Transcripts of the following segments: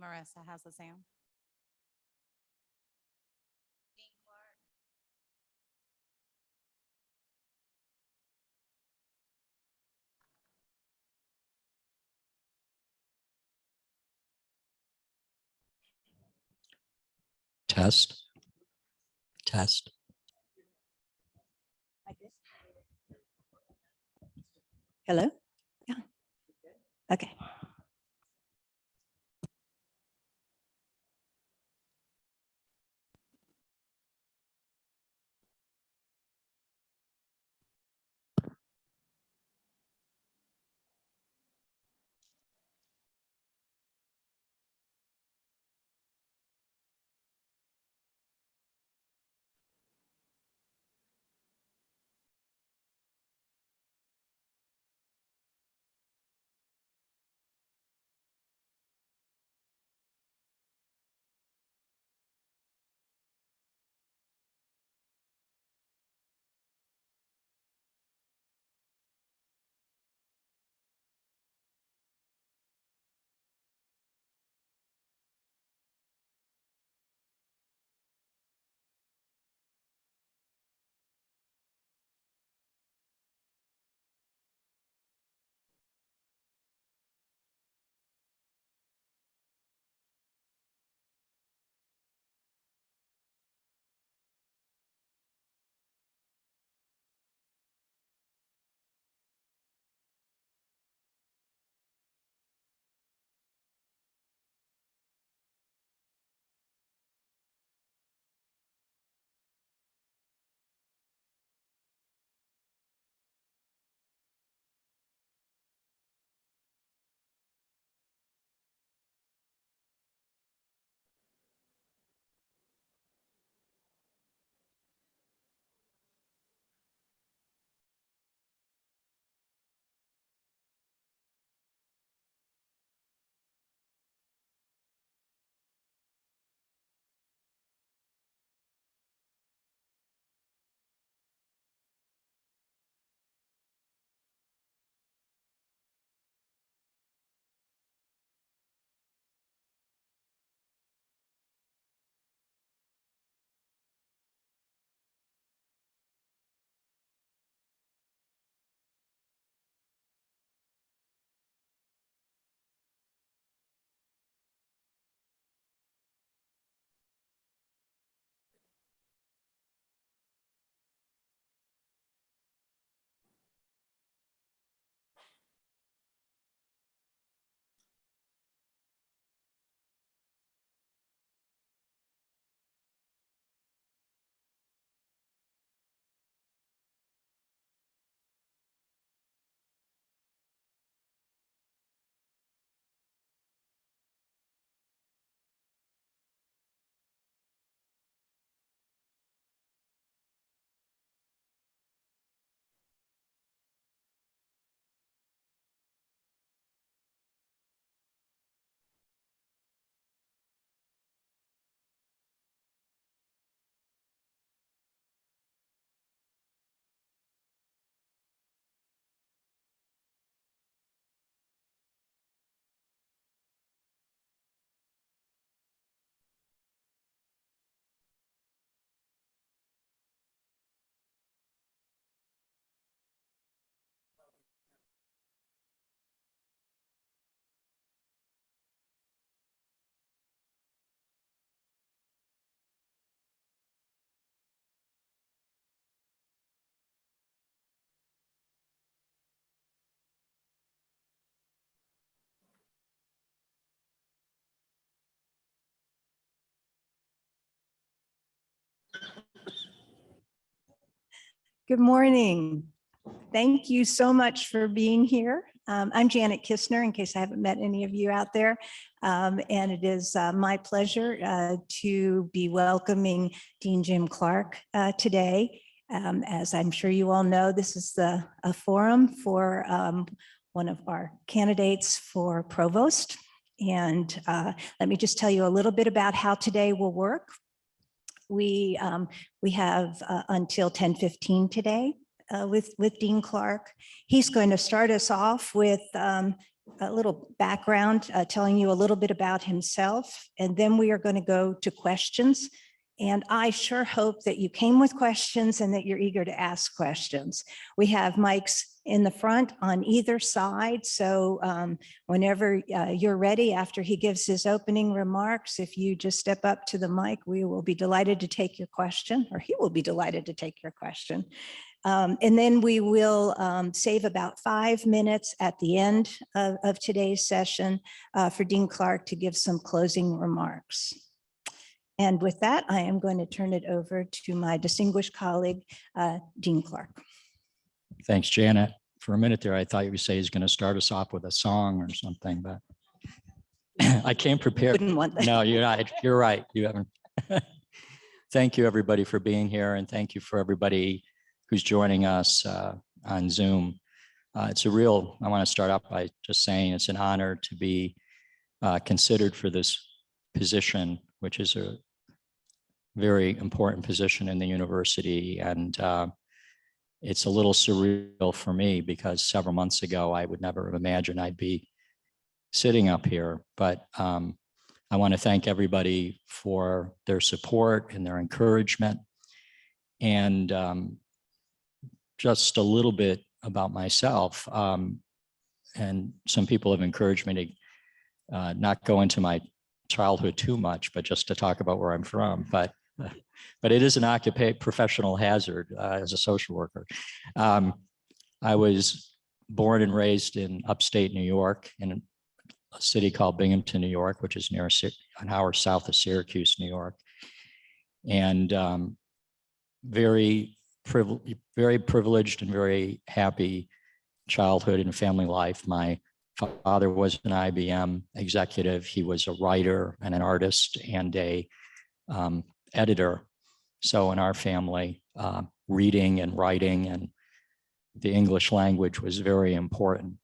Marissa has the sound. Test. Test. Hello? Yeah. Okay. Good morning. Thank you so much for being here. I'm Janet Kistner, in case I haven't met any of you out there. And it is my pleasure to be welcoming Dean Jim Clark today. As I'm sure you all know, this is a forum for one of our candidates for provost. And let me just tell you a little bit about how today will work. We have until 10:15 today with Dean Clark. He's going to start us off with a little background, telling you a little bit about himself, and then we are going to go to questions. And I sure hope that you came with questions and that you're eager to ask questions. We have mics in the front on either side. So whenever you're ready, after he gives his opening remarks, if you just step up to the mic, we will be delighted to take your question, or he will be delighted to take your question. And then we will save about 5 minutes at the end of today's session for Dean Clark to give some closing remarks. And with that, I am going to turn it over to my distinguished colleague, Dean Clark. Thanks, Janet. For a minute there, I thought you would say he's going to start us off with a song or something, but I came prepared. Wouldn't want that. No, you're not. You're right. You haven't. Thank you, everybody, for being here, and thank you for everybody who's joining us on Zoom. I want to start off by just saying it's an honor to be considered for this position, which is a very important position in the university. And it's a little surreal for me because several months ago, I would never have imagined I'd be sitting up here. But I want to thank everybody for their support and their encouragement. And just a little bit about myself. And some people have encouraged me to not go into my childhood too much, but just to talk about where I'm from. But it is an professional hazard as a social worker. I was born and raised in upstate New York in a city called Binghamton, New York, which is near an hour south of Syracuse, New York. And very privileged and very happy childhood and family life. My father was an IBM executive. He was a writer and an artist and a editor. So in our family, reading and writing and the English language was very important.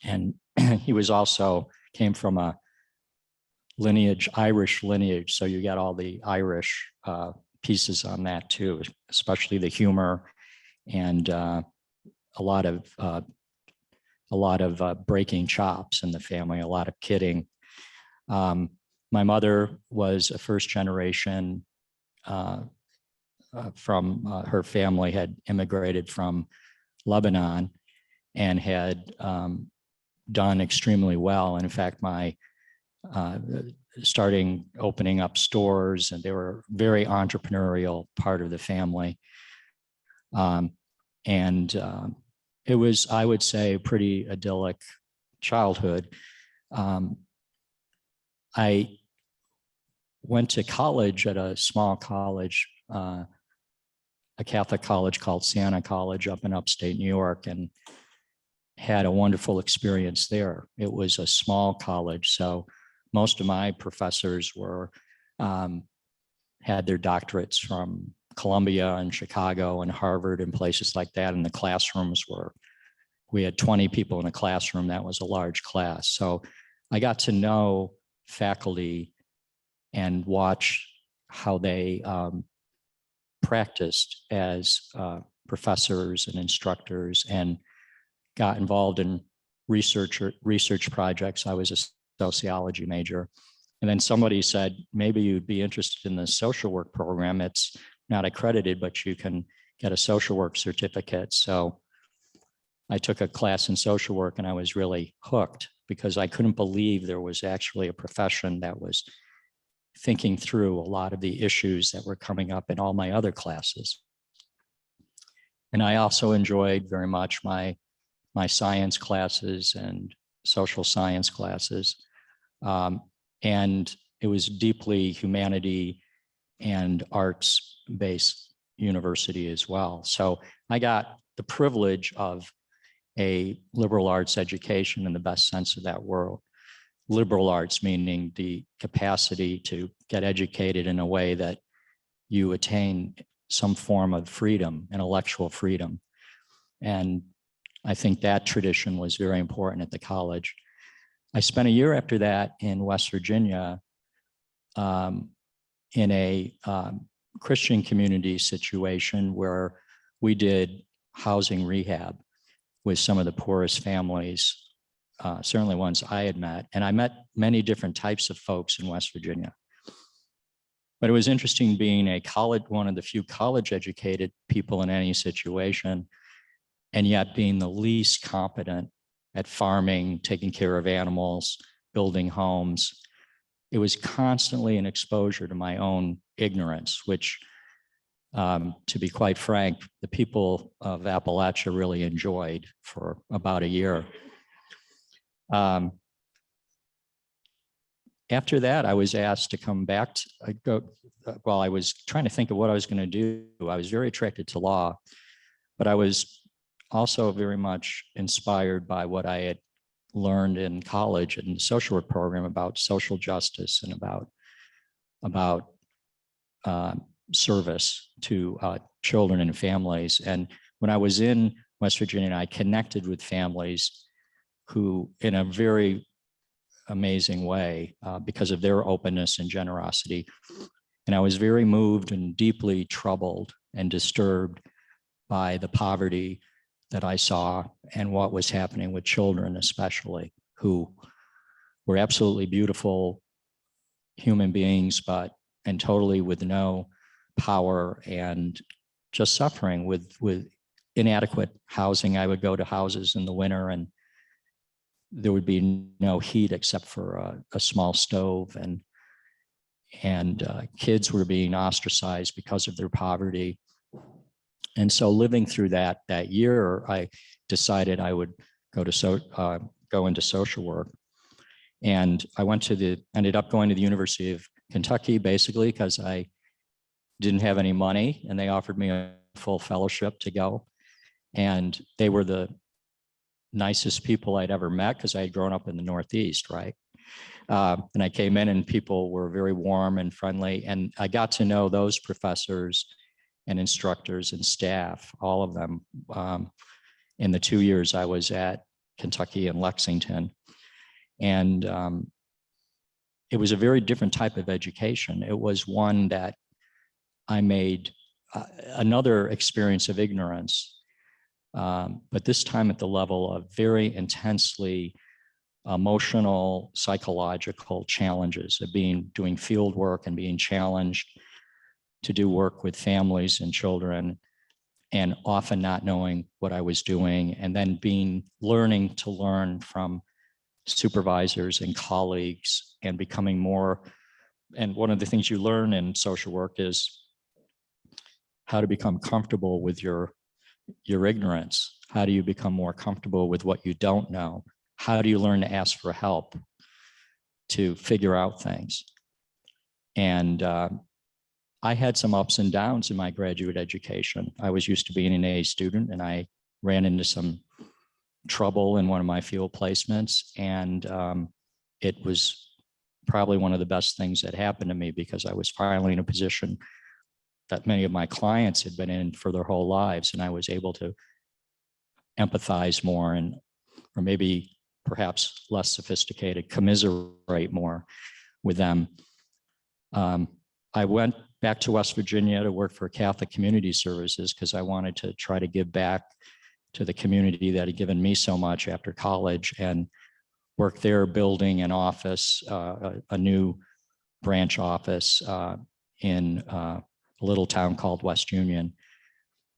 And he was also came from a Irish lineage. So you got all the Irish pieces on that too, especially the humor and a lot of breaking chops in the family, a lot of kidding. My mother was a first generation from her family had immigrated from Lebanon and had done extremely well. And in fact, my starting opening up stores, and they were very entrepreneurial part of the family. It was, I would say, a pretty idyllic childhood. I went to college at a small college, a Catholic college called Siena College up in upstate New York, and had a wonderful experience there. It was a small college, so most of my professors were had their doctorates from Columbia and Chicago and Harvard and places like that. And the classrooms we had 20 people in a classroom. That was a large class. So I got to know faculty and watch how they practiced as professors and instructors, and got involved in research projects. I was a sociology major. And then somebody said, maybe you'd be interested in the social work program. It's not accredited, but you can get a social work certificate. So I took a class in social work and I was really hooked because I couldn't believe there was actually a profession that was thinking through a lot of the issues that were coming up in all my other classes. And I also enjoyed very much my science classes and social science classes. And it was deeply humanity and arts-based university as well. So I got the privilege of a liberal arts education in the best sense of that word. Liberal arts meaning the capacity to get educated in a way that you attain some form of freedom, intellectual freedom. And I think that tradition was very important at the college. I spent a year after that in West Virginia in a Christian community situation where we did housing rehab with some of the poorest families certainly ones I had met. And I met many different types of folks in West Virginia. But it was interesting being one of the few college educated people in any situation, and yet being the least competent at farming, taking care of animals, building homes. It was constantly an exposure to my own ignorance, which, to be quite frank, the people of Appalachia really enjoyed for about a year. After that, I was asked to come back. While I was trying to think of what I was going to do, I was very attracted to law, but I was also very much inspired by what I had learned in college and the social work program about social justice and about service to children and families. And when I was in West Virginia, I connected with families who, in a very amazing way, because of their openness and generosity. And I was very moved and deeply troubled and disturbed by the poverty that I saw and what was happening with children, especially, who were absolutely beautiful human beings, and totally with no power and just suffering with inadequate housing. I would go to houses in the winter and there would be no heat except for a small stove, and kids were being ostracized because of their poverty. And so living through that year, I decided I would go into social work. And I ended up going to the University of Kentucky, basically because I didn't have any money, and they offered me a full fellowship to go. And they were the nicest people I'd ever met because I had grown up in the Northeast, right? And I came in and people were very warm and friendly. And I got to know those professors and instructors and staff, all of them, in the 2 years I was at Kentucky and Lexington. And it was a very different type of education. It was one that I made another experience of ignorance, but this time at the level of very intensely emotional, psychological challenges of doing field work and being challenged to do work with families and children, and often not knowing what I was doing, and then learning to learn from supervisors and colleagues and becoming more. And one of the things you learn in social work is how to become comfortable with your ignorance. How do you become more comfortable with what you don't know? How do you learn to ask for help to figure out things? And I had some ups and downs in my graduate education. I was used to being an A student, and I ran into some trouble in one of my field placements. And it was probably one of the best things that happened to me, because I was finally in a position that many of my clients had been in for their whole lives. And I was able to empathize more, or maybe perhaps less sophisticated, commiserate more with them. I went back to West Virginia to work for Catholic Community Services because I wanted to try to give back to the community that had given me so much after college, and work there building an office, a new branch office in a little town called West Union.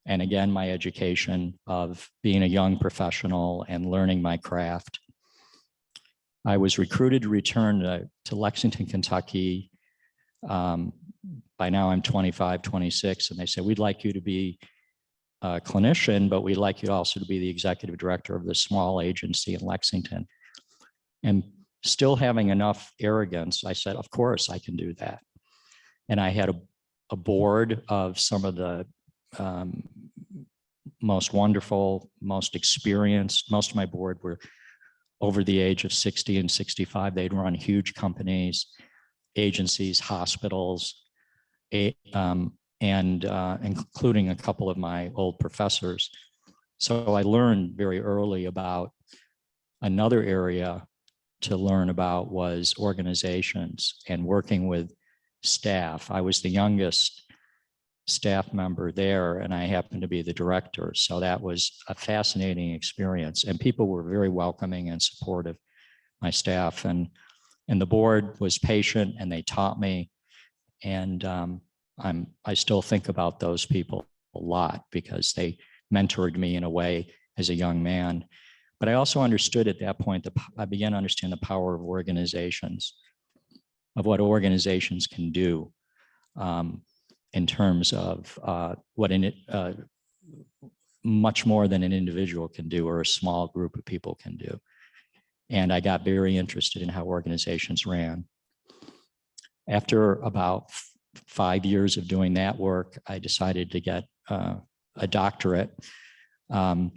And again, my education of being a young professional and learning my craft. I was recruited to return to Lexington, Kentucky. By now I'm 25, 26, and they said, we'd like you to be a clinician, but we'd like you also to be the executive director of this small agency in Lexington. And still having enough arrogance, I said, of course I can do that. And I had a board of some of the most wonderful, most experienced. Most of my board were over the age of 60 and 65. They'd run huge companies, agencies, hospitals, and including a couple of my old professors. So I learned very early about another area to learn about was organizations and working with staff. I was the youngest staff member there, and I happened to be the director. So that was a fascinating experience, and people were very welcoming and supportive, my staff, and the board was patient, and they taught me. And I still think about those people a lot because they mentored me in a way as a young man. But I also understood at that point, I began to understand the power of organizations, of what organizations can do in terms of what much more than an individual can do or a small group of people can do. And I got very interested in how organizations ran. After about 5 years of doing that work, I decided to get a doctorate and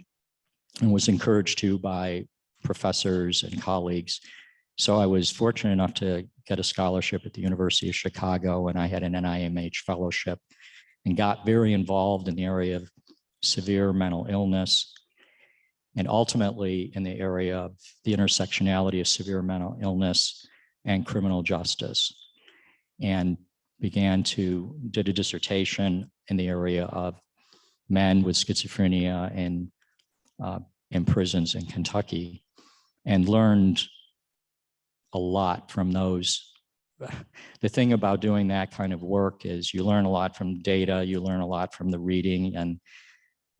was encouraged to by professors and colleagues. So I was fortunate enough to get a scholarship at the University of Chicago, and I had an NIMH fellowship and got very involved in the area of severe mental illness, and ultimately in the area of the intersectionality of severe mental illness and criminal justice, and did a dissertation in the area of men with schizophrenia in prisons in Kentucky, and learned a lot from those. The thing about doing that kind of work is you learn a lot from data, you learn a lot from the reading and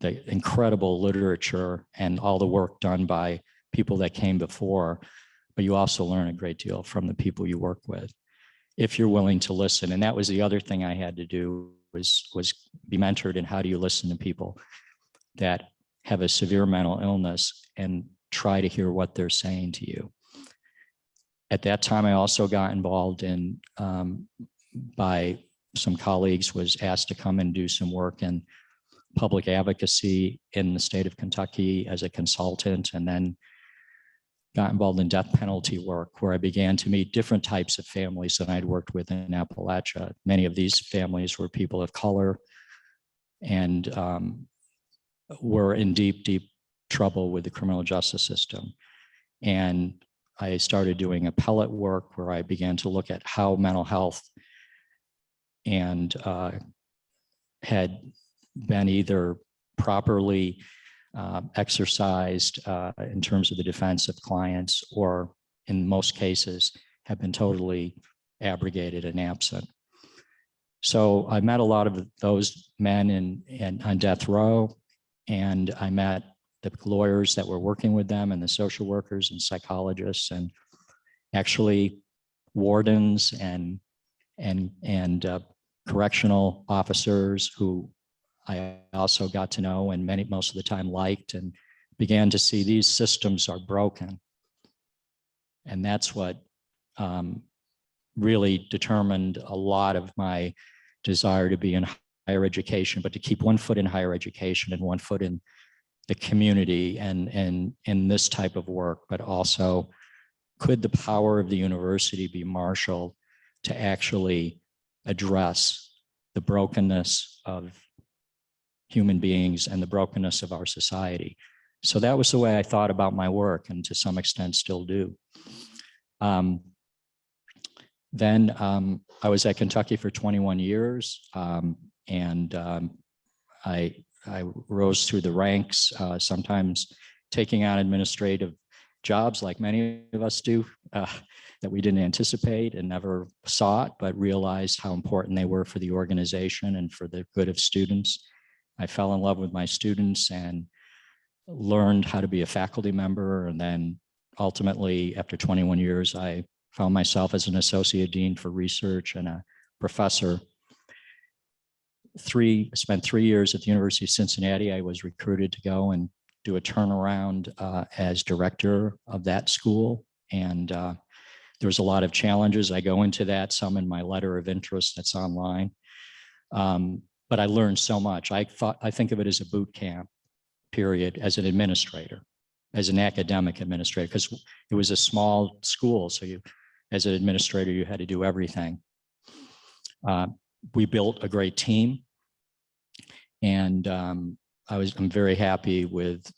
the incredible literature and all the work done by people that came before, but you also learn a great deal from the people you work with, if you're willing to listen. And that was the other thing I had to do was be mentored in how do you listen to people that have a severe mental illness and try to hear what they're saying to you. At that time, I also got involved in, by some colleagues, was asked to come and do some work in public advocacy in the state of Kentucky as a consultant, and then got involved in death penalty work, where I began to meet different types of families that I'd worked with in Appalachia. Many of these families were people of color and were in deep, deep trouble with the criminal justice system. And I started doing appellate work where I began to look at how mental health and had been either properly exercised in terms of the defense of clients, or in most cases have been totally abrogated and absent. So I met a lot of those men on death row, and I met the lawyers that were working with them and the social workers and psychologists and actually wardens and correctional officers who I also got to know and most of the time liked, and began to see these systems are broken. And that's what really determined a lot of my desire to be in higher education, but to keep one foot in higher education and one foot in the community and in this type of work, but also could the power of the university be marshaled to actually address the brokenness of human beings and the brokenness of our society. So that was the way I thought about my work, and to some extent still do. Then I was at Kentucky for 21 years, and I rose through the ranks, sometimes taking on administrative jobs like many of us do, that we didn't anticipate and never sought, but realized how important they were for the organization and for the good of students. I fell in love with my students and learned how to be a faculty member. And then ultimately, after 21 years, I found myself as an associate dean for research and a professor. Spent 3 years at the University of Cincinnati. I was recruited to go and do a turnaround as director of that school. And there was a lot of challenges. I go into that, some in my letter of interest that's online. But I learned so much. I think of it as a boot camp period as an administrator, as an academic administrator, because it was a small school. So you, as an administrator, you had to do everything. We built a great team, and I'm very happy with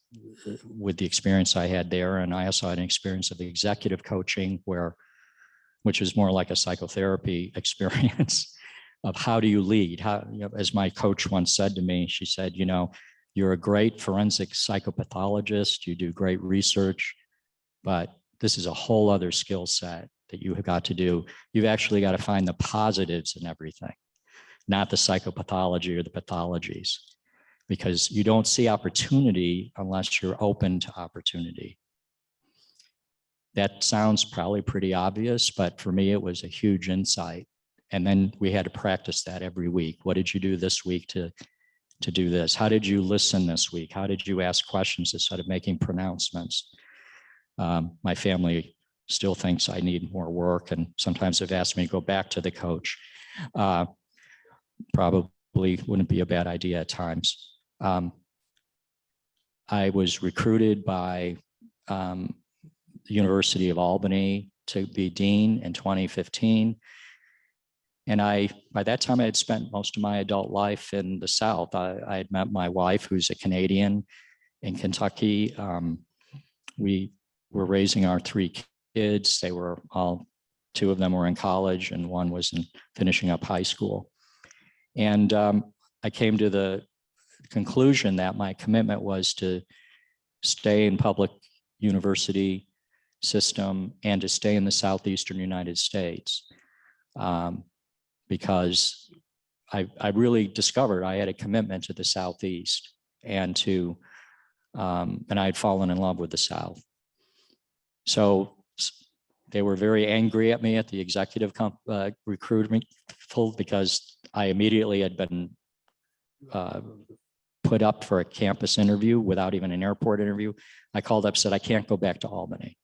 the experience I had there. And I also had an experience of executive coaching, which is more like a psychotherapy experience, of how do you lead? How, you know, as my coach once said to me, she said, you know, you're a great forensic psychopathologist, you do great research, but this is a whole other skill set that you have got to do. You've actually got to find the positives in everything, not the psychopathology or the pathologies, because you don't see opportunity unless you're open to opportunity. That sounds probably pretty obvious, but for me, it was a huge insight. And then we had to practice that every week. What did you do this week to do this? How did you listen this week? How did you ask questions instead of making pronouncements? My family still thinks I need more work, and sometimes they've asked me to go back to the coach. Probably wouldn't be a bad idea at times. I was recruited by the University of Albany to be dean in 2015. And by that time, I had spent most of my adult life in the South. I had met my wife, who's a Canadian, in Kentucky. We were raising our 3 kids. They were all, 2 of them were in college and 1 was finishing up high school. And I came to the conclusion that my commitment was to stay in public university system and to stay in the Southeastern United States. Because I really discovered I had a commitment to the Southeast and I had fallen in love with the South. So they were very angry at me at the executive recruitment because I immediately had been put up for a campus interview without even an airport interview. I called up, said, I can't go back to Albany.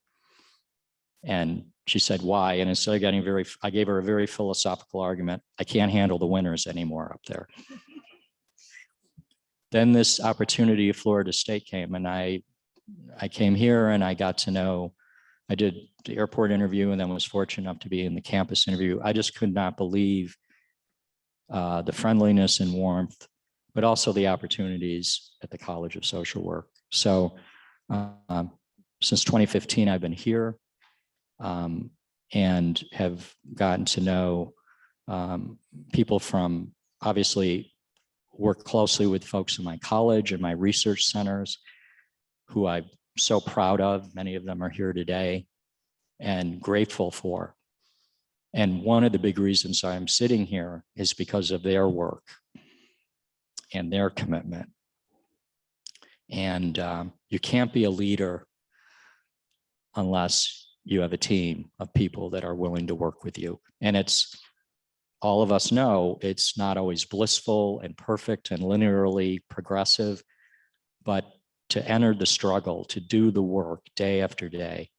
And she said, why? And instead of getting I gave her a very philosophical argument. I can't handle the winters anymore up there. Then this opportunity of Florida State came, and I came here and I got to know, I did the airport interview and then was fortunate enough to be in the campus interview. I just could not believe the friendliness and warmth, but also the opportunities at the College of Social Work. So since 2015, I've been here. And have gotten to know people from, obviously work closely with folks in my college and my research centers who I'm so proud of. Many of them are here today and grateful for. And one of the big reasons I'm sitting here is because of their work and their commitment. And you can't be a leader unless you have a team of people that are willing to work with you. And it's, all of us know, it's not always blissful and perfect and linearly progressive, but to enter the struggle, to do the work day after day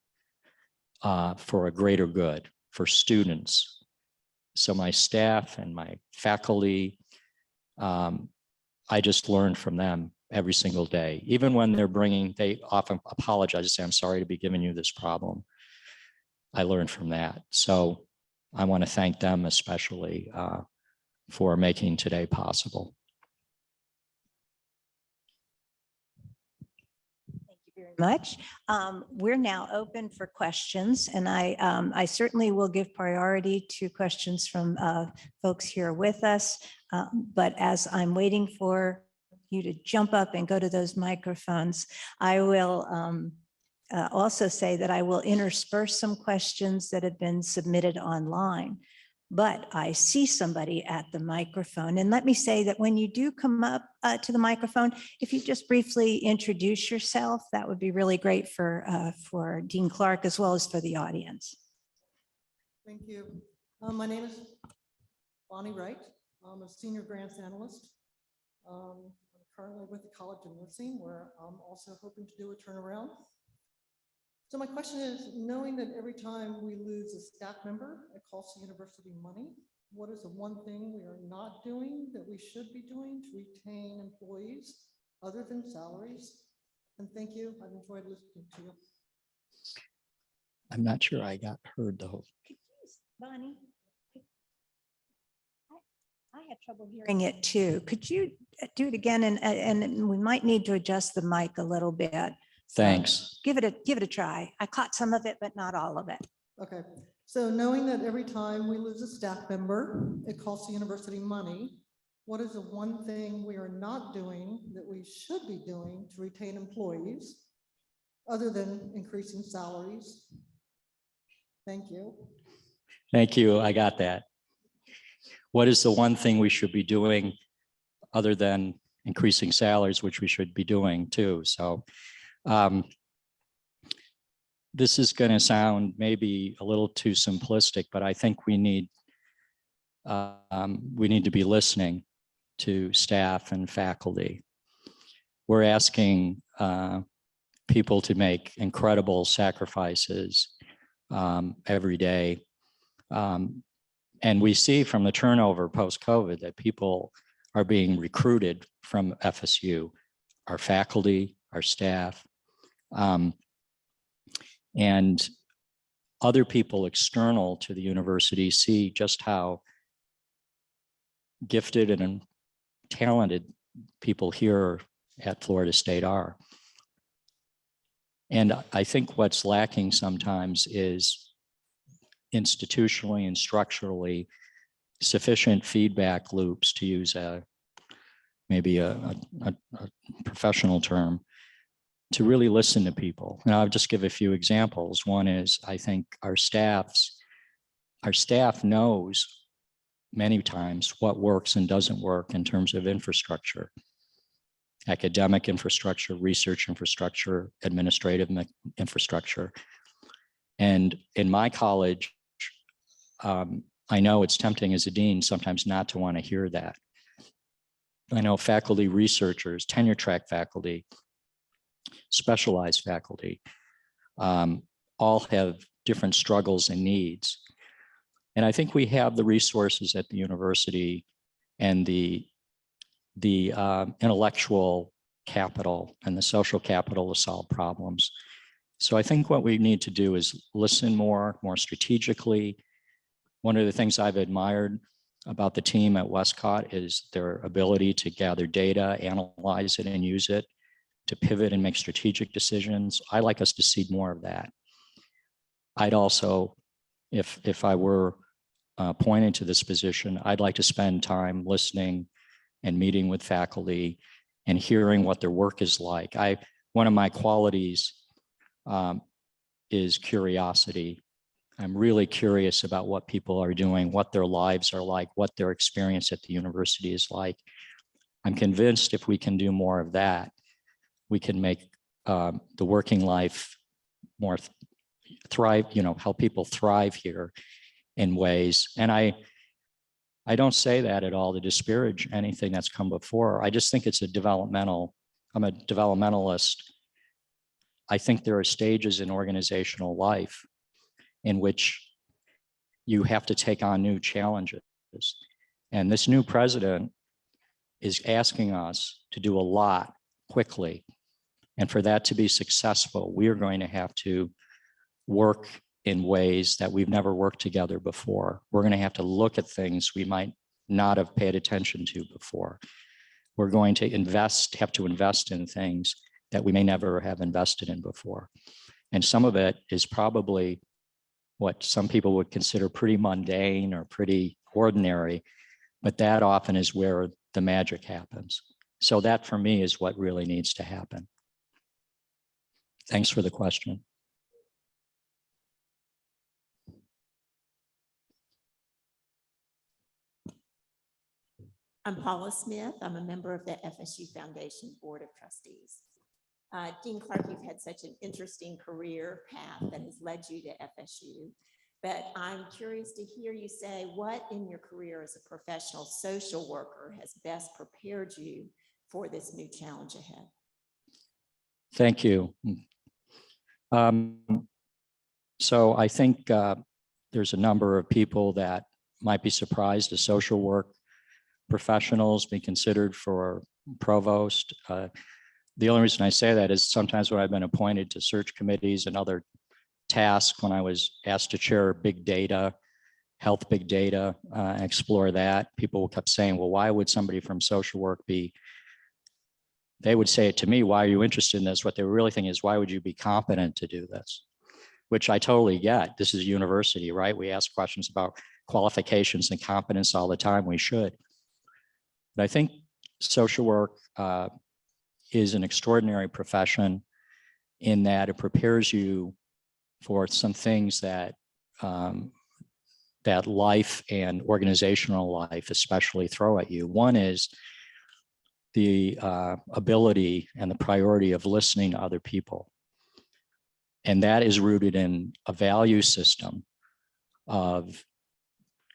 for a greater good, for students. So my staff and my faculty, I just learn from them every single day. Even when they often apologize and say, I'm sorry to be giving you this problem. I learned from that. So I want to thank them especially for making today possible. Thank you very much. We're now open for questions, and I certainly will give priority to questions from folks here with us. But as I'm waiting for you to jump up and go to those microphones, I will also say that I will intersperse some questions that have been submitted online. But I see somebody at the microphone. And let me say that when you do come up to the microphone, if you just briefly introduce yourself, that would be really great for Dean Clark as well as for the audience. Thank you. My name is Bonnie Wright. I'm a senior grants analyst. I'm currently with the College of Nursing, where I'm also hoping to do a turnaround. So my question is, knowing that every time we lose a staff member, it costs the university money, what is the one thing we are not doing that we should be doing to retain employees other than salaries? And thank you. I've enjoyed listening to you. I'm not sure I got heard the whole. Bonnie, I had trouble hearing it too. Could you do it again? And we might need to adjust the mic a little bit. Thanks. Give it a try. I caught some of it, but not all of it. Okay. So knowing that every time we lose a staff member, it costs the university money, what is the one thing we are not doing that we should be doing to retain employees other than increasing salaries? Thank you. Thank you. I got that. What is the one thing we should be doing other than increasing salaries, which we should be doing too? So this is going to sound maybe a little too simplistic, but I think we need to be listening to staff and faculty. We're asking people to make incredible sacrifices every day. And we see from the turnover post-COVID that people are being recruited from FSU, our faculty, our staff, and other people external to the university see just how gifted and talented people here at Florida State are. And I think what's lacking sometimes is institutionally and structurally sufficient feedback loops, to use maybe a professional term, to really listen to people. And I'll just give a few examples. One is, I think our staff knows many times what works and doesn't work in terms of infrastructure, academic infrastructure, research infrastructure, administrative infrastructure. And in my college, I know it's tempting as a dean sometimes not to want to hear that. I know faculty researchers, tenure track faculty, specialized faculty, all have different struggles and needs. And I think we have the resources at the university and the intellectual capital and the social capital to solve problems. So I think what we need to do is listen more strategically. One of the things I've admired about the team at Westcott is their ability to gather data, analyze it, and use it to pivot and make strategic decisions. I like us to see more of that. I'd also, if I were appointed to this position, I'd like to spend time listening and meeting with faculty and hearing what their work is like. One of my qualities is curiosity. I'm really curious about what people are doing, what their lives are like, what their experience at the university is like. I'm convinced if we can do more of that, we can make the working life more thrive, help people thrive here in ways. And I don't say that at all to disparage anything that's come before. I just think it's I'm a developmentalist. I think there are stages in organizational life in which you have to take on new challenges. And this new president is asking us to do a lot quickly. And for that to be successful, we are going to have to work in ways that we've never worked together before. We're going to have to look at things we might not have paid attention to before. We're going to have to invest in things that we may never have invested in before. And some of it is probably what some people would consider pretty mundane or pretty ordinary, but that often is where the magic happens. So that for me is what really needs to happen. Thanks for the question. I'm Paula Smith. I'm a member of the FSU Foundation Board of Trustees. Dean Clark, you've had such an interesting career path that has led you to FSU, but I'm curious to hear you say what in your career as a professional social worker has best prepared you for this new challenge ahead. Thank you. So I think there's a number of people that might be surprised as social work professionals be considered for provost. The only reason I say that is sometimes when I've been appointed to search committees and other tasks, when I was asked to chair big data, health big data, explore that, people kept saying, well, why would somebody from social work be, they would say it to me, why are you interested in this? What they were really thinking is, why would you be competent to do this? which I totally get. This is university, right? We ask questions about qualifications and competence all the time. We should. But I think social work is an extraordinary profession in that it prepares you for some things that that life and organizational life especially throw at you. One is the ability and the priority of listening to other people. And that is rooted in a value system of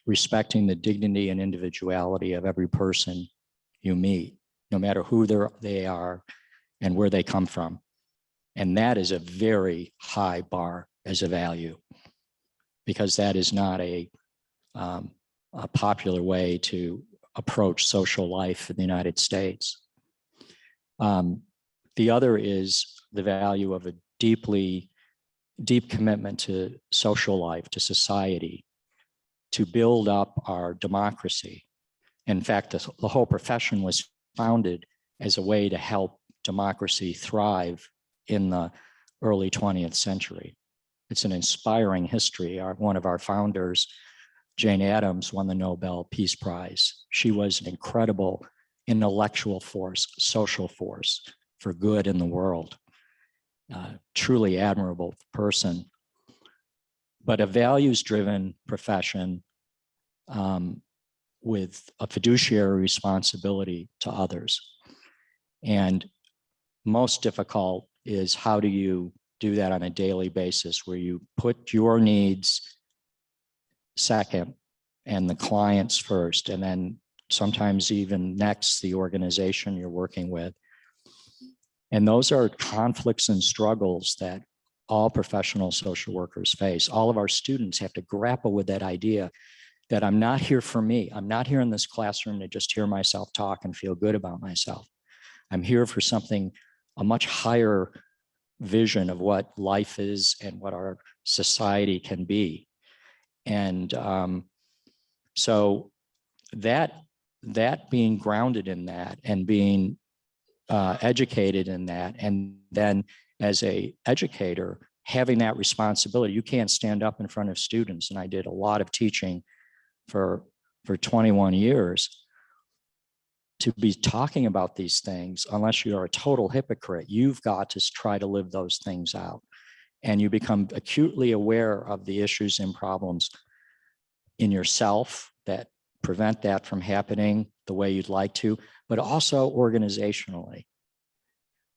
respecting the dignity and individuality of every person you meet, no matter who they are and where they come from. And that is a very high bar as a value, because that is not a popular way to approach social life in the United States. The other is the value of a deep commitment to social life, to society, to build up our democracy. In fact, the whole profession was founded as a way to help democracy thrive in the early 20th century. It's an inspiring history. One of our founders, Jane Addams, won the Nobel Peace Prize. She was an incredible intellectual force, social force for good in the world. Truly admirable person. But a values-driven profession with a fiduciary responsibility to others. And most difficult is, how do you do that on a daily basis, where you put your needs second and the clients first, and then sometimes even next, the organization you're working with. And those are conflicts and struggles that all professional social workers face. All of our students have to grapple with that idea that I'm not here for me. I'm not here in this classroom to just hear myself talk and feel good about myself. I'm here for something, a much higher vision of what life is and what our society can be. And so that being grounded in that and being educated in that, and then as a educator, having that responsibility. You can't stand up in front of students, and I did a lot of teaching for 21 years, to be talking about these things unless you're a total hypocrite. You've got to try to live those things out, and you become acutely aware of the issues and problems in yourself that prevent that from happening the way you'd like to, but also organizationally.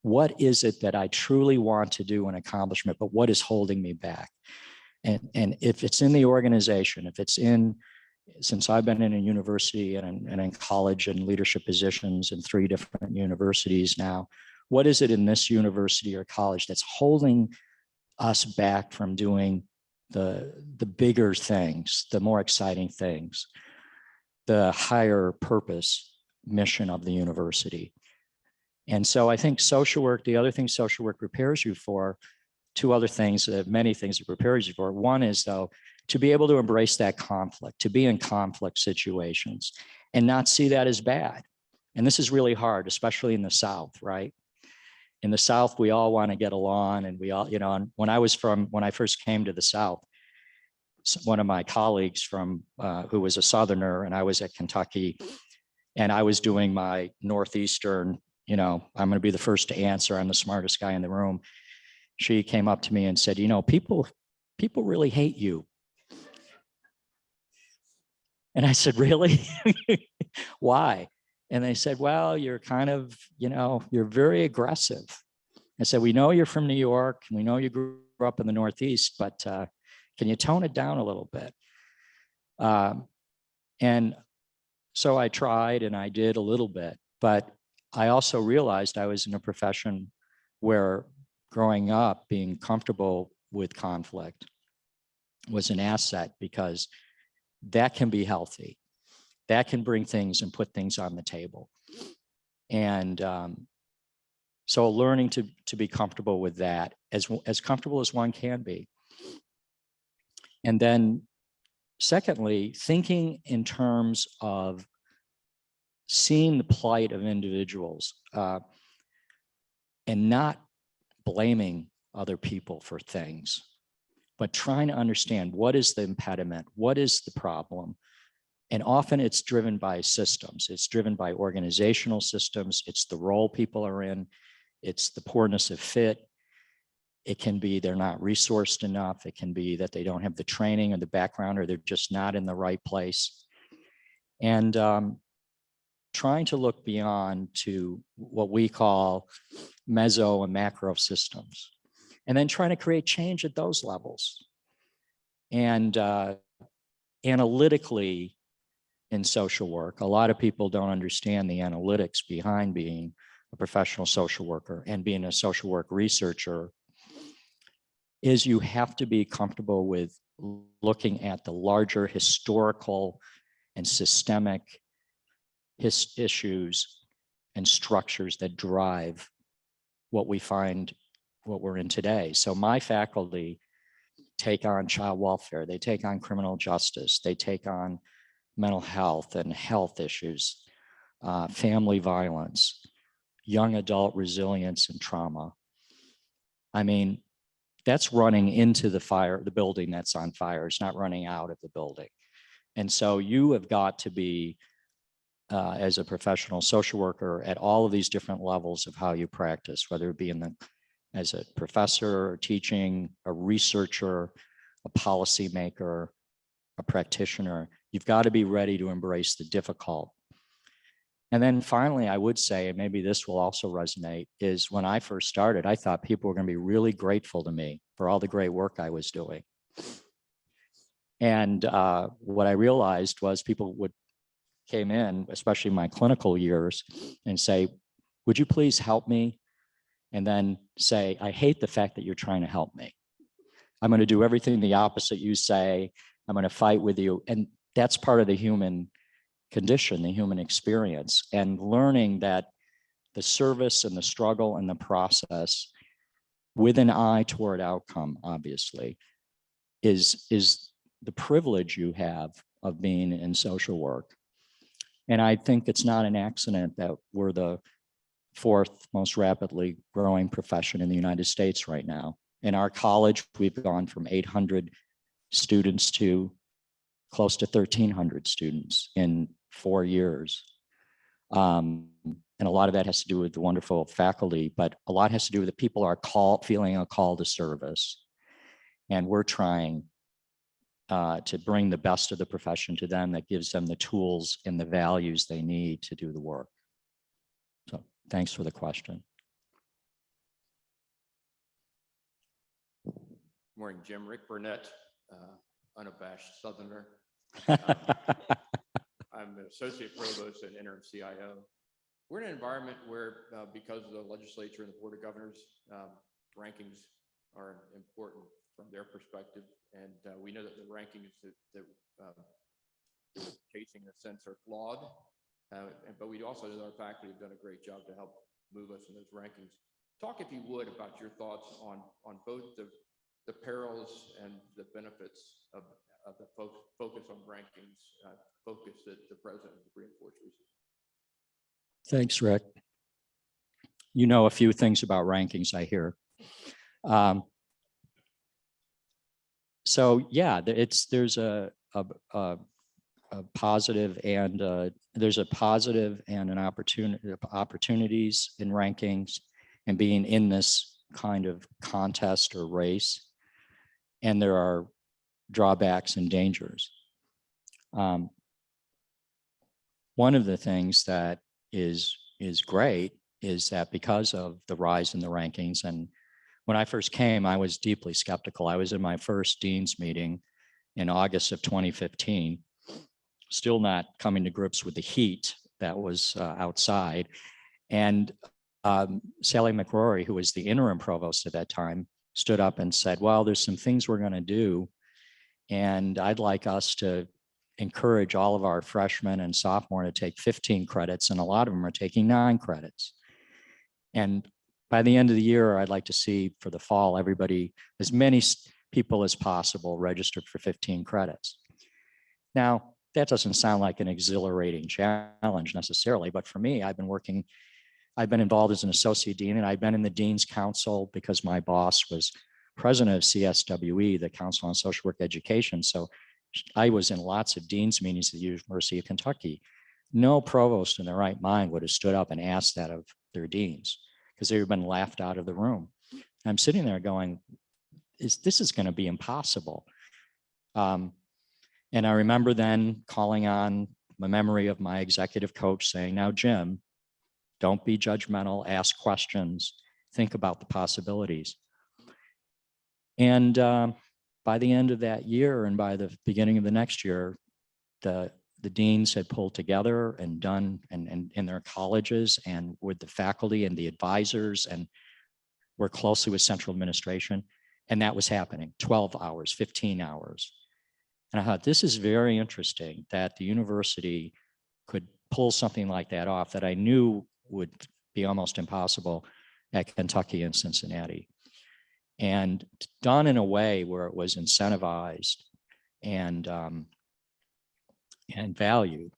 What is it that I truly want to do an accomplishment, but what is holding me back? And if it's in the organization, if it's in, since I've been in a university and in college and leadership positions in 3 different universities now, what is it in this university or college that's holding us back from doing the bigger things, the more exciting things, the higher purpose mission of the university? And so I think social work, the other thing social work prepares you for, 2 other things, many things it prepares you for. One is, though, to be able to embrace that conflict, to be in conflict situations and not see that as bad. And this is really hard, especially in the South, right? In the South, we all want to get along, and we all, you know, and when I first came to the South, one of my colleagues from, who was a Southerner, and I was at Kentucky, and I was doing my Northeastern, you know, I'm going to be the first to answer, I'm the smartest guy in the room. She came up to me and said, you know, people really hate you. And I said, really? Why? And they said, well, you're kind of, you know, you're very aggressive. I said, we know you're from New York, and we know you grew up in the Northeast, but can you tone it down a little bit? And so I tried, and I did a little bit, but I also realized I was in a profession where growing up, being comfortable with conflict was an asset, because that can be healthy. That can bring things and put things on the table. And so learning to be comfortable with that, as comfortable as one can be. And then secondly, thinking in terms of seeing the plight of individuals and not blaming other people for things. but trying to understand what is the impediment, what is the problem. And often it's driven by systems. It's driven by organizational systems. It's the role people are in. It's the poorness of fit. It can be they're not resourced enough. It can be that they don't have the training or the background, or they're just not in the right place. And trying to look beyond to what we call meso and macro systems, and then trying to create change at those levels. And analytically, in social work, a lot of people don't understand the analytics behind being a professional social worker and being a social work researcher, is you have to be comfortable with looking at the larger historical and systemic issues and structures that drive what we find, what we're in today. So my faculty take on child welfare, they take on criminal justice, they take on mental health and health issues, family violence, young adult resilience and trauma. I mean, that's running into the building that's on fire. It's not running out of the building. And so you have got to be, as a professional social worker, at all of these different levels of how you practice, whether it be as a professor or teaching, a researcher, a policymaker, a practitioner. You've got to be ready to embrace the difficult. And then finally, I would say, and maybe this will also resonate, is when I first started, I thought people were going to be really grateful to me for all the great work I was doing. And what I realized was people came in, especially in my clinical years, and say, would you please help me? And then say, I hate the fact that you're trying to help me. I'm going to do everything the opposite you say. I'm going to fight with you. And that's part of the human condition, the human experience, and learning that the service and the struggle and the process, with an eye toward outcome, obviously, is the privilege you have of being in social work. And I think it's not an accident that we're the fourth most rapidly growing profession in the United States right now. In our college, we've gone from 800 students to close to 1,300 students in 4 years. And a lot of that has to do with the wonderful faculty, but a lot has to do with the people are feeling a call to service. And we're trying to bring the best of the profession to them that gives them the tools and the values they need to do the work. So thanks for the question. Morning, Jim. Rick Burnett, unabashed Southerner. I'm an associate provost and interim CIO. We're in an environment where, because of the legislature and the board of governors, rankings are important from their perspective. And we know that the rankings that we're chasing, in a sense, are flawed. But we also know that our faculty have done a great job to help move us in those rankings. Talk, if you would, about your thoughts on both the perils and the benefits of the focus on rankings, focus that the president has reinforced recently. Thanks, Rick. You know a few things about rankings, I hear. So yeah, there's a positive and there's a positive and an opportunities in rankings and being in this kind of contest or race. And there are drawbacks and dangers. One of the things that is great is that because of the rise in the rankings, and when I first came, I was deeply skeptical. I was in my first dean's meeting in August of 2015, still not coming to grips with the heat that was outside. And Sally McRory, who was the interim provost at that time, stood up and said, well, there's some things we're going to do. And I'd like us to encourage all of our freshmen and sophomore to take 15 credits, and a lot of them are taking 9 credits. And by the end of the year, I'd like to see for the fall, everybody, as many people as possible registered for 15 credits. Now, that doesn't sound like an exhilarating challenge necessarily, but for me, I've been involved as an associate dean, and I've been in the dean's council because my boss was president of CSWE, the Council on Social Work Education. So I was in lots of dean's meetings at the University of Kentucky. No provost in their right mind would have stood up and asked that of their deans because they would have been laughed out of the room. I'm sitting there going, this is going to be impossible. And I remember then calling on the memory of my executive coach saying, now, Jim, don't be judgmental, ask questions, think about the possibilities. And by the end of that year and by the beginning of the next year, the deans had pulled together and done and in their colleges and with the faculty and the advisors and worked closely with central administration. And that was happening 12 hours, 15 hours. And I thought, this is very interesting that the university could pull something like that off that I knew would be almost impossible at Kentucky and Cincinnati. And done in a way where it was incentivized and valued.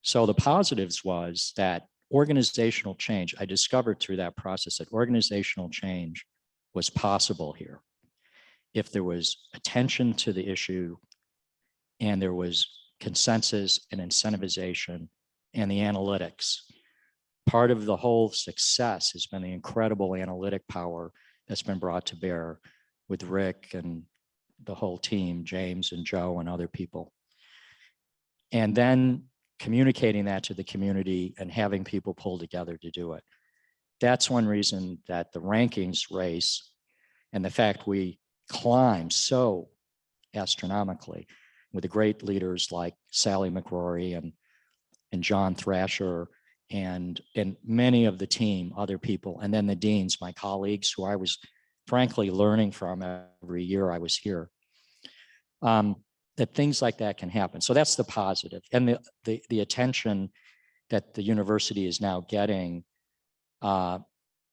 So the positives was that organizational change, I discovered through that process that organizational change was possible here. If there was attention to the issue and there was consensus and incentivization and the analytics. Part of the whole success has been the incredible analytic power that's been brought to bear with Rick and the whole team, James and Joe and other people. And then communicating that to the community and having people pull together to do it. That's one reason that the rankings race and the fact we climb so astronomically with the great leaders like Sally McRory and John Thrasher and many of the team, other people, and then the deans, my colleagues, who I was frankly learning from every year I was here, that things like that can happen. So that's the positive. And the attention that the university is now getting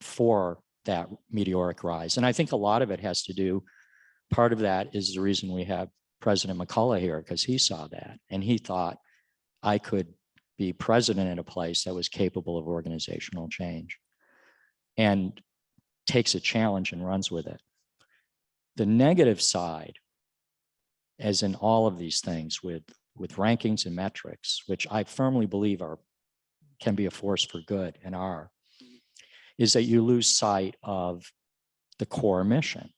for that meteoric rise. And I think a lot of it has to do, part of that is the reason we have President McCullough here, because he saw that and he thought I could be president in a place that was capable of organizational change and takes a challenge and runs with it. The negative side, as in all of these things with rankings and metrics, which I firmly believe can be a force for good and are, is that you lose sight of the core mission.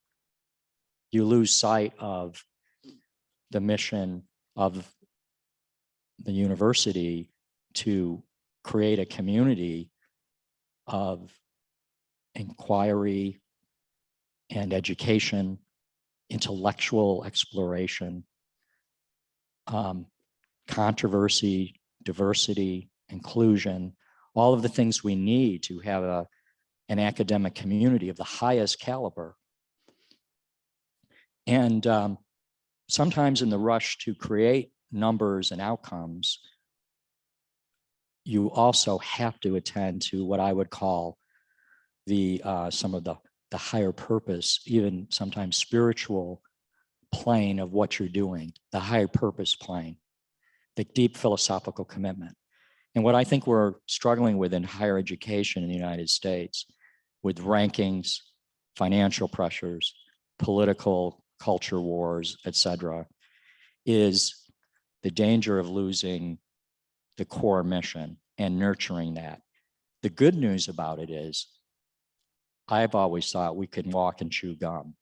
You lose sight of the mission of the university to create a community of inquiry and education, intellectual exploration, controversy, diversity, inclusion, all of the things we need to have an academic community of the highest caliber. And sometimes in the rush to create numbers and outcomes, you also have to attend to what I would call some of the higher purpose, even sometimes spiritual plane of what you're doing, the higher purpose plane, the deep philosophical commitment. And what I think we're struggling with in higher education in the United States, with rankings, financial pressures, political culture wars, et cetera, is the danger of losing the core mission and nurturing that. The good news about it is I've always thought we could walk and chew gum.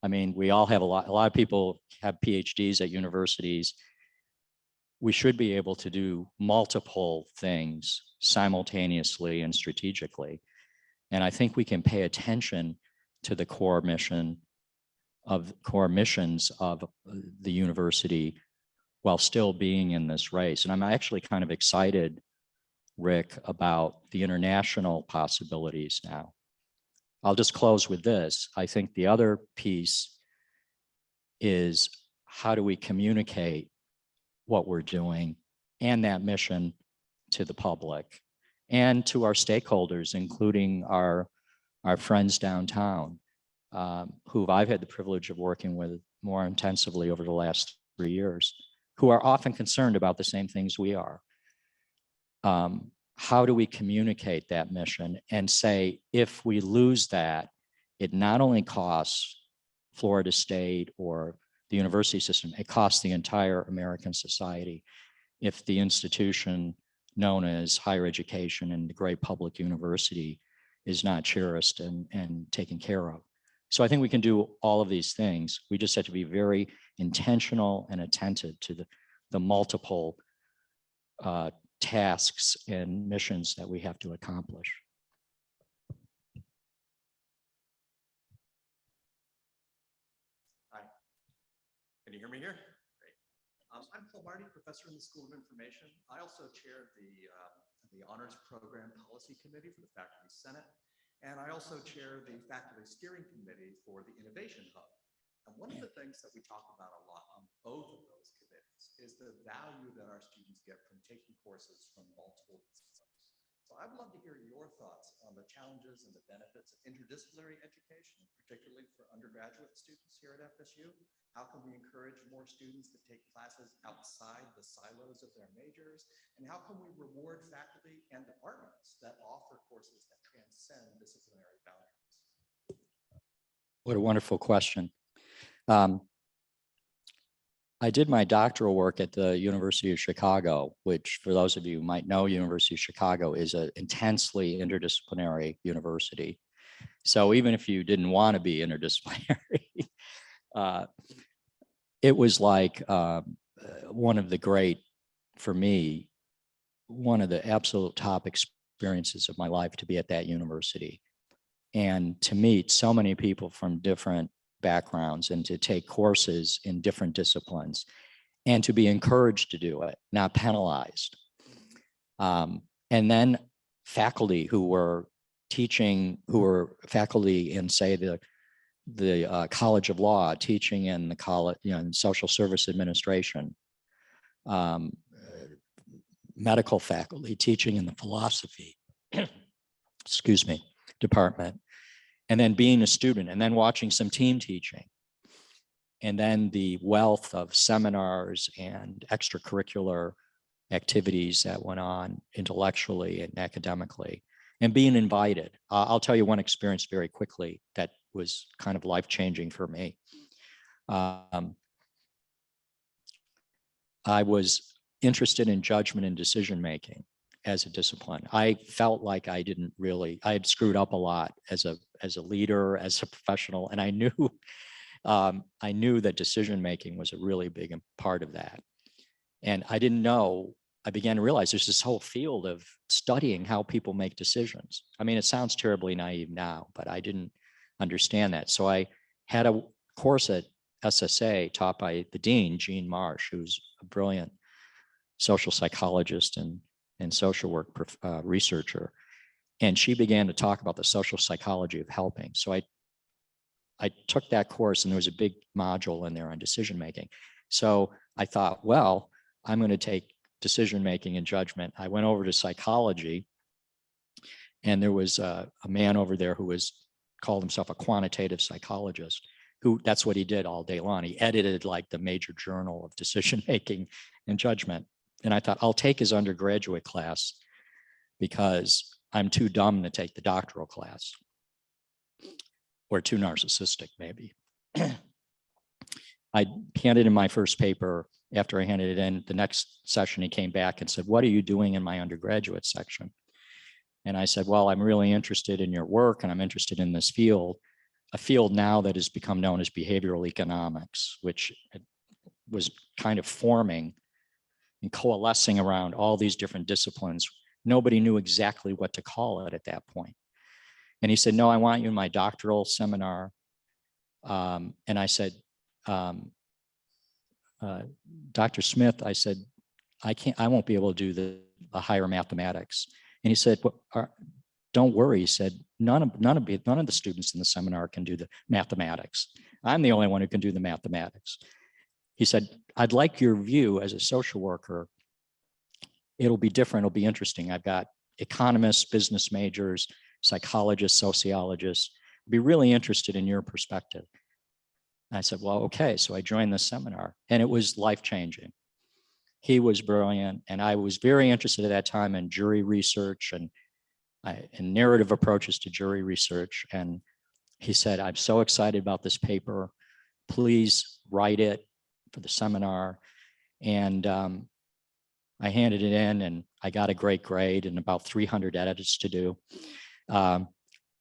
I mean, we all have a lot of people have PhDs at universities. We should be able to do multiple things simultaneously and strategically. And I think we can pay attention to the core missions of the university while still being in this race. And I'm actually kind of excited, Rick, about the international possibilities now. I'll just close with this. I think the other piece is how do we communicate what we're doing and that mission to the public and to our stakeholders, including our friends downtown, who I've had the privilege of working with more intensively over the last 3 years, who are often concerned about the same things we are. How do we communicate that mission and say, if we lose that, it not only costs Florida State or the university system, it costs the entire American society if the institution known as higher education and the great public university is not cherished and taken care of. So I think we can do all of these things. We just have to be very intentional and attentive to the multiple tasks and missions that we have to accomplish. Hi. Can you hear me here? Great. I'm Paul Marty, professor in the School of Information. I also chair the Honors Program Policy Committee for the Faculty Senate, and I also chair the Faculty Steering Committee for the Innovation Hub. And one of the things that we talk about a lot on both of those committees is the value that our students get from taking courses from multiple disciplines. So I would love to hear your thoughts on the challenges and the benefits of interdisciplinary education, particularly for undergraduate students here at FSU. How can we encourage more students to take classes outside the silos of their majors? And how can we reward faculty and departments that offer courses that transcend disciplinary boundaries? What a wonderful question. I did my doctoral work at the University of Chicago, which for those of you who might know, University of Chicago is an intensely interdisciplinary university. So even if you didn't want to be interdisciplinary, it was like one of the great, for me, one of the absolute top experiences of my life to be at that university and to meet so many people from different backgrounds and to take courses in different disciplines and to be encouraged to do it, not penalized. And then faculty who were teaching, who were faculty in, say, the College of Law, teaching in the college, in social service administration, medical faculty, teaching in the philosophy, excuse me, department, and then being a student and then watching some team teaching. And then the wealth of seminars and extracurricular activities that went on intellectually and academically, and being invited. I'll tell you one experience very quickly that was kind of life-changing for me. I was interested in judgment and decision-making as a discipline. I felt like I had screwed up a lot as a leader, as a professional, and I knew that decision-making was a really big part of that. And I didn't know, I began to realize there's this whole field of studying how people make decisions. I mean, it sounds terribly naive now, but I didn't understand that. So I had a course at SSA taught by the dean, Jean Marsh, who's a brilliant social psychologist and social work researcher. And she began to talk about the social psychology of helping. So I took that course and there was a big module in there on decision-making. So I thought, well, I'm going to take decision-making and judgment. I went over to psychology and there was a man over there who called himself a quantitative psychologist, who that's what he did all day long. He edited like the major journal of decision-making and judgment. And I thought, I'll take his undergraduate class because I'm too dumb to take the doctoral class, or too narcissistic, maybe. I handed in my first paper. After I handed it in, the next session, he came back and said, "What are you doing in my undergraduate section?" And I said, "Well, I'm really interested in your work and I'm interested in this field, a field now that has become known as behavioral economics, which was kind of forming and coalescing around all these different disciplines. Nobody knew exactly what to call it at that point." And he said, "No, I want you in my doctoral seminar." And I said, "Dr. Smith," I said, I won't be able to do the higher mathematics." And he said, "Well, don't worry." He said, none of the students in the seminar can do the mathematics. I'm the only one who can do the mathematics." He said, "I'd like your view as a social worker. It'll be different. It'll be interesting. I've got economists, business majors, psychologists, sociologists. I'd be really interested in your perspective." And I said, "Well, okay." So I joined the seminar and it was life-changing. He was brilliant. And I was very interested at that time in jury research and narrative approaches to jury research. And He said, I'm so excited about this paper. Please write it for the seminar. And I handed it in and I got a great grade and about 300 edits to do,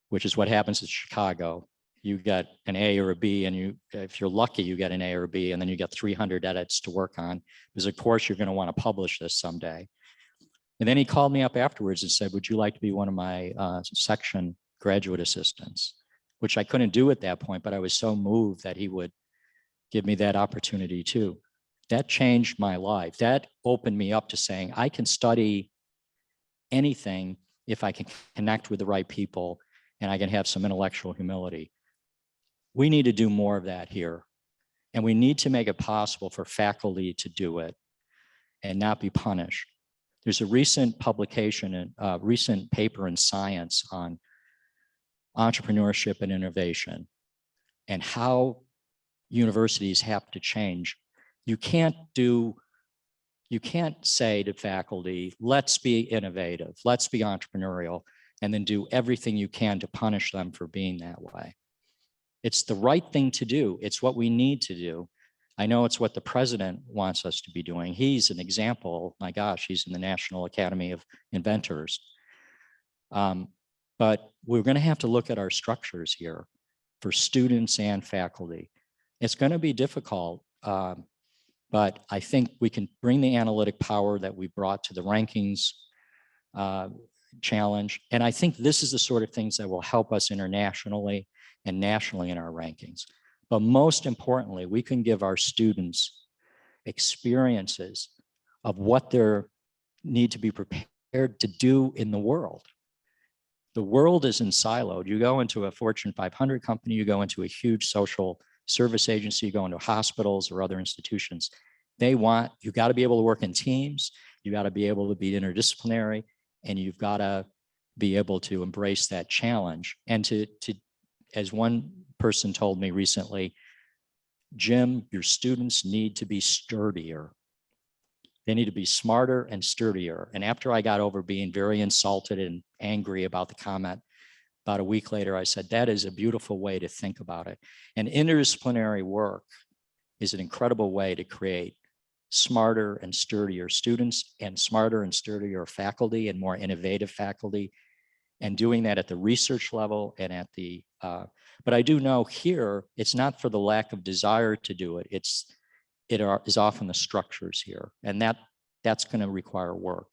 which is what happens in Chicago. You get an A or a B, and if you're lucky, you get an A or a B, and then you get 300 edits to work on, because of course you're going to want to publish this someday. And then he called me up afterwards and said, would you like to be one of my section graduate assistants? Which I couldn't do at that point, but I was so moved that he would give me that opportunity too. That changed my life. That opened me up to saying, I can study anything if I can connect with the right people and I can have some intellectual humility. We need to do more of that here. And we need to make it possible for faculty to do it and not be punished. There's a recent publication and a recent paper in Science on entrepreneurship and innovation and how universities have to change. You can't say to faculty, let's be innovative, let's be entrepreneurial, and then do everything you can to punish them for being that way. It's the right thing to do. It's what we need to do. I know it's what the president wants us to be doing. He's an example. My gosh, he's in the National Academy of Inventors. But we're going to have to look at our structures here for students and faculty. It's going to be difficult, but I think we can bring the analytic power that we brought to the rankings challenge. And I think this is the sort of things that will help us internationally and nationally in our rankings. But most importantly, we can give our students experiences of what they need to be prepared to do in the world. The world isn't siloed. You go into a Fortune 500 company, you go into a huge social service agency, you go into hospitals or other institutions. You got to be able to work in teams, you got to be able to be interdisciplinary, and you've got to be able to embrace that challenge. And to as one person told me recently, Jim, your students need to be sturdier. They need to be smarter and sturdier. And after I got over being very insulted and angry about the comment, about a week later, I said, that is a beautiful way to think about it. And interdisciplinary work is an incredible way to create smarter and sturdier students and smarter and sturdier faculty and more innovative faculty, and doing that at the research level and at the, but I do know here, it's not for the lack of desire to do it. It is often the structures here, and that's going to require work.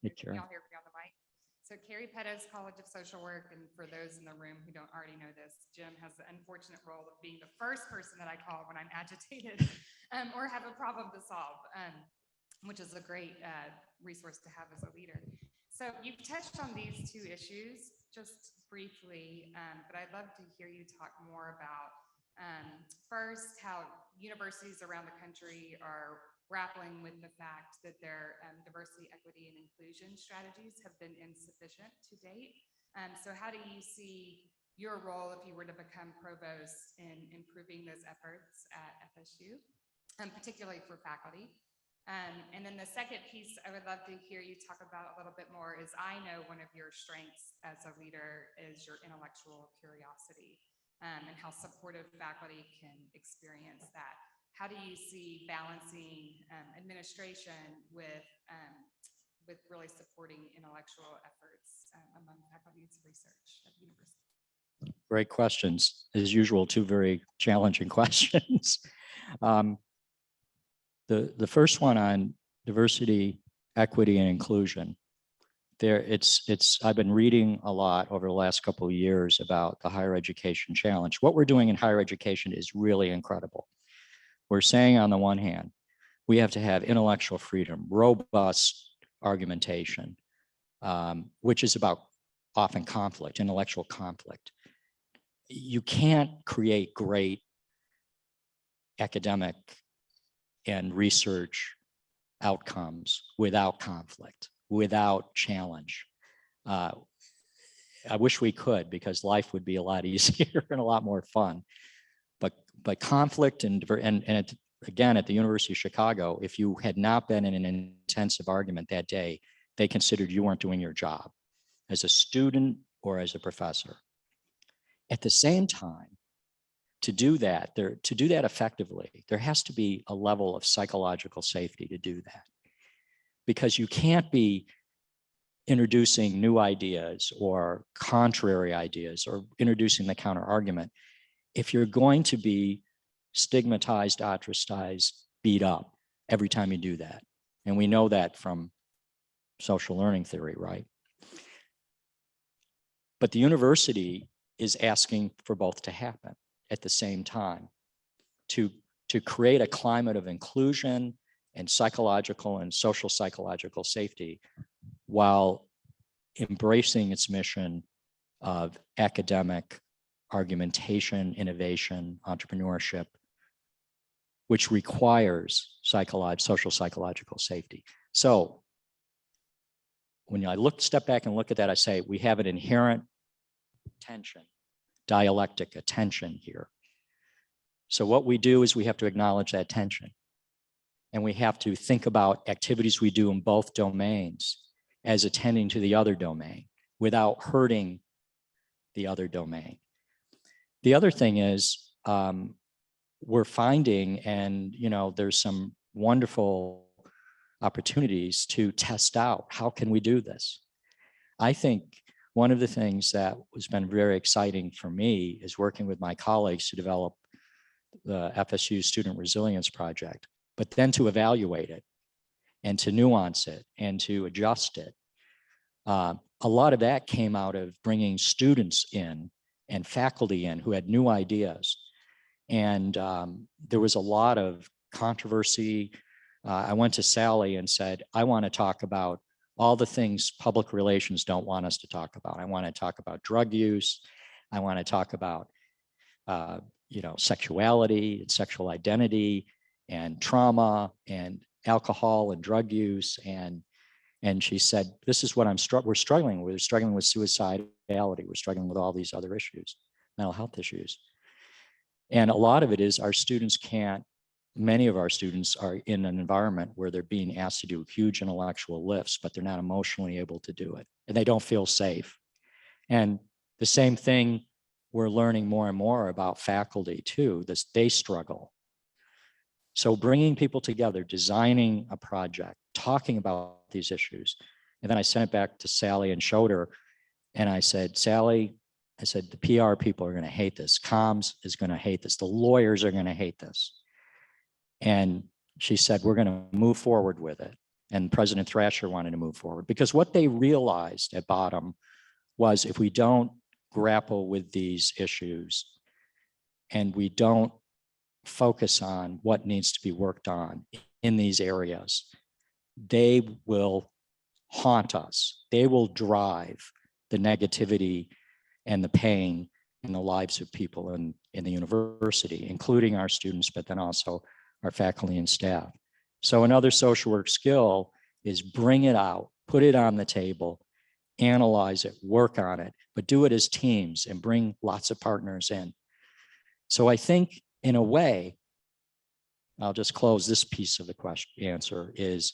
Hey, Karen. Y'all hear me on the mic? So Carrie Pettis, College of Social Work, and for those in the room who don't already know this, Jim has the unfortunate role of being the first person that I call when I'm agitated or have a problem to solve, which is a great resource to have as a leader. So you've touched on these two issues just briefly, but I'd love to hear you talk more about first, how universities around the country are grappling with the fact that their diversity, equity, and inclusion strategies have been insufficient to date. So how do you see your role if you were to become provost in improving those efforts at FSU, particularly for faculty? And then the second piece I would love to hear you talk about a little bit more is, I know one of your strengths as a leader is your intellectual curiosity, and how supportive faculty can experience that. How do you see balancing administration with really supporting intellectual efforts among faculty's research at the university? Great questions. As usual, two very challenging questions. The first one on diversity, equity, and inclusion. I've been reading a lot over the last couple of years about the higher education challenge. What we're doing in higher education is really incredible. We're saying, on the one hand, we have to have intellectual freedom, robust argumentation, which is about often conflict, intellectual conflict. You can't create great academic and research outcomes without conflict, without challenge. I wish we could, because life would be a lot easier and a lot more fun. But conflict and again, at the University of Chicago, if you had not been in an intensive argument that day, they considered you weren't doing your job as a student or as a professor. At the same time, to do that effectively, there has to be a level of psychological safety to do that. Because you can't be introducing new ideas or contrary ideas or introducing the counter argument if you're going to be stigmatized, ostracized, beat up every time you do that. And we know that from social learning theory, right? But the university is asking for both to happen at the same time, to create a climate of inclusion and psychological and social psychological safety while embracing its mission of academic argumentation, innovation, entrepreneurship, which requires social psychological safety. So when I step back and look at that, I say we have an inherent tension, dialectic attention here. So what we do is we have to acknowledge that tension. And we have to think about activities we do in both domains as attending to the other domain without hurting the other domain. The other thing is we're finding, and there's some wonderful opportunities to test out, how can we do this? I think one of the things that has been very exciting for me is working with my colleagues to develop the FSU Student Resilience Project, but then to evaluate it and to nuance it and to adjust it. A lot of that came out of bringing students in and faculty in who had new ideas. And there was a lot of controversy. I went to Sally and said, I want to talk about all the things public relations don't want us to talk about. I want to talk about drug use. I want to talk about sexuality and sexual identity and trauma and alcohol and drug use. And she said, this is what we're struggling with. We're struggling with suicidality. We're struggling with all these other issues, mental health issues. And a lot of it is many of our students are in an environment where they're being asked to do huge intellectual lifts, but they're not emotionally able to do it. And they don't feel safe. And the same thing we're learning more and more about faculty too, they struggle. So bringing people together, designing a project, talking about these issues. And then I sent it back to Sally and showed her. And I said, Sally, the PR people are going to hate this. Comms is going to hate this. The lawyers are going to hate this. And she said, we're going to move forward with it. And President Thrasher wanted to move forward because what they realized at bottom was if we don't grapple with these issues and we don't focus on what needs to be worked on in these areas, they will haunt us. They will drive the negativity and the pain in the lives of people in the university, including our students, but then also our faculty and staff. So another social work skill is bring it out, put it on the table, analyze it, work on it, but do it as teams and bring lots of partners in. So I think in a way, I'll just close this piece of the answer is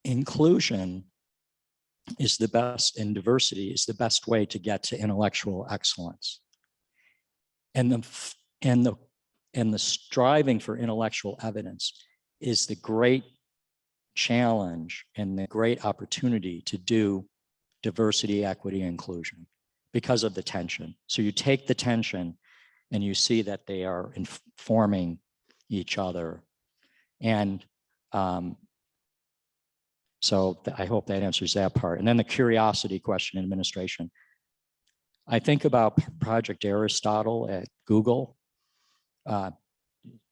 inclusion is the best, and diversity is the best way to get to intellectual excellence. And the striving for intellectual evidence is the great challenge and the great opportunity to do diversity, equity, and inclusion because of the tension. So you take the tension and you see that they are informing each other. And so I hope that answers that part. And then the curiosity question in administration. I think about Project Aristotle at Google. My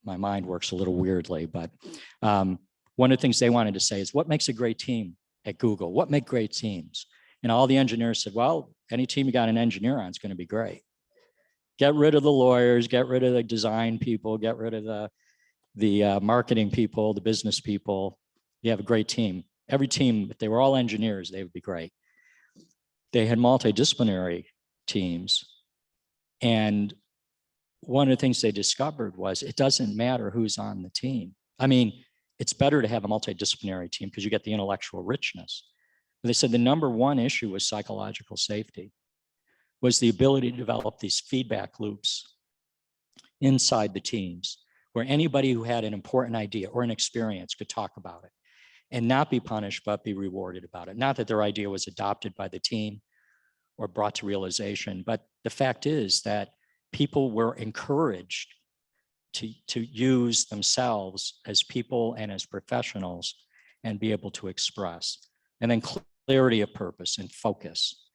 mind works a little weirdly, but one of the things they wanted to say is, what makes a great team at Google? What make great teams? And all the engineers said, well, any team you got an engineer on is going to be great. Get rid of the lawyers, get rid of the design people, get rid of the marketing people, the business people. You have a great team. Every team, if they were all engineers, they would be great. They had multidisciplinary teams, and one of the things they discovered was it doesn't matter who's on the team. I mean, it's better to have a multidisciplinary team because you get the intellectual richness. But they said the number one issue was psychological safety, was the ability to develop these feedback loops inside the teams where anybody who had an important idea or an experience could talk about it and not be punished, but be rewarded about it. Not that their idea was adopted by the team or brought to realization, but the fact is that people were encouraged to use themselves as people and as professionals and be able to express. And then clarity of purpose and focus.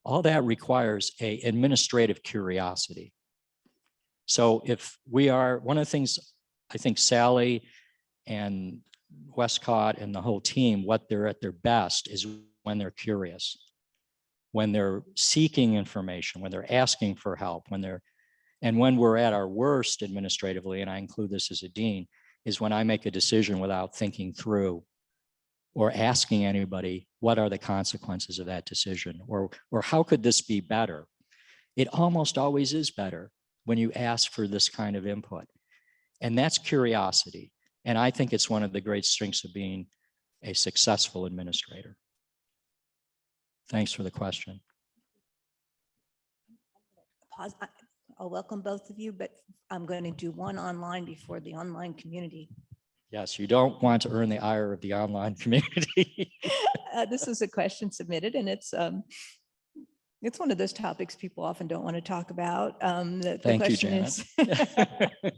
All that requires an administrative curiosity. So if we are, one of the things I think Sally and Westcott and the whole team, what they're at their best is when they're curious, when they're seeking information, when they're asking for help, and when we're at our worst administratively, and I include this as a dean, is when I make a decision without thinking through or asking anybody, what are the consequences of that decision? Or how could this be better? It almost always is better when you ask for this kind of input. And that's curiosity. And I think it's one of the great strengths of being a successful administrator. Thanks for the question. Pause. I'll welcome both of you, but I'm going to do one online before the online community. Yes, you don't want to earn the ire of the online community. This is a question submitted, and it's one of those topics people often don't want to talk about. The Thank you, question Janet. is,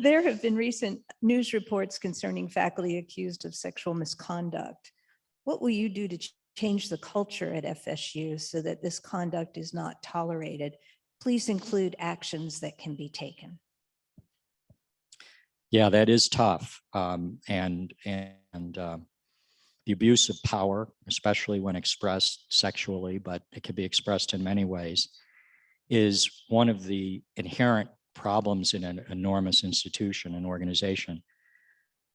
there have been recent news reports concerning faculty accused of sexual misconduct. What will you do to change the culture at FSU so that this conduct is not tolerated? Please include actions that can be taken. Yeah, that is tough. And the abuse of power, especially when expressed sexually, but it can be expressed in many ways, is one of the inherent problems in an enormous institution and organization.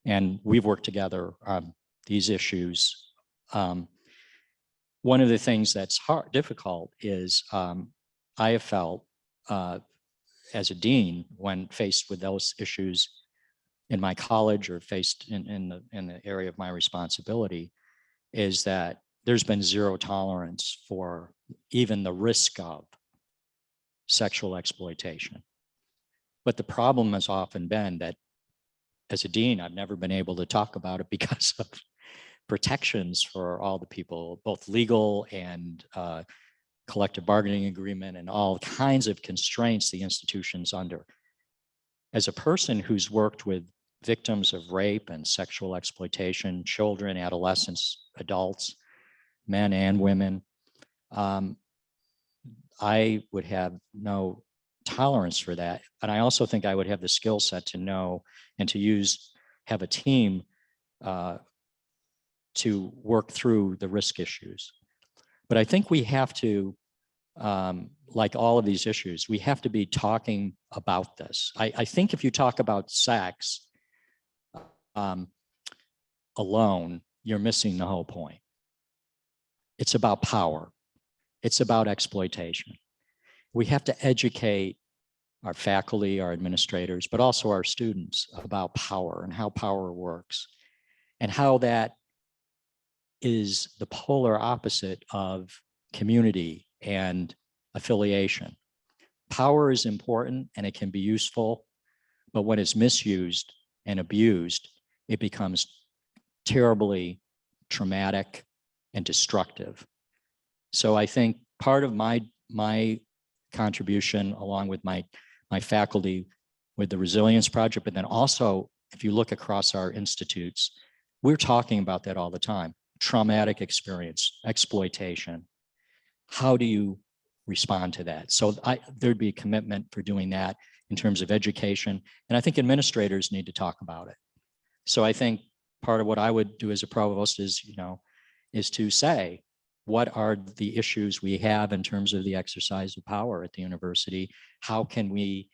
And we've worked together on these issues. One of the things that's difficult is I have felt as a dean, when faced with those issues in my college or faced in the area of my responsibility, is that there's been zero tolerance for even the risk of sexual exploitation. But the problem has often been that as a dean, I've never been able to talk about it because of protections for all the people, both legal and collective bargaining agreement and all kinds of constraints the institution's under. As a person who's worked with victims of rape and sexual exploitation, children, adolescents, adults, men and women, I would have no tolerance for that. And I also think I would have the skill set to know and to have a team to work through the risk issues. But I think we have to, like all of these issues, we have to be talking about this. I think if you talk about sex alone, you're missing the whole point. It's about power. It's about exploitation. We have to educate our faculty, our administrators, but also our students about power and how power works and how that is the polar opposite of community and affiliation. Power is important and it can be useful, but when it's misused and abused, it becomes terribly traumatic and destructive. So I think part of my contribution, along with my faculty with the Resilience Project, but then also if you look across our institutes, we're talking about that all the time. Traumatic experience, exploitation. How do you respond to that? So there'd be a commitment for doing that in terms of education. And I think administrators need to talk about it. So I think part of what I would do as a provost is to say, what are the issues we have in terms of the exercise of power at the university? How can we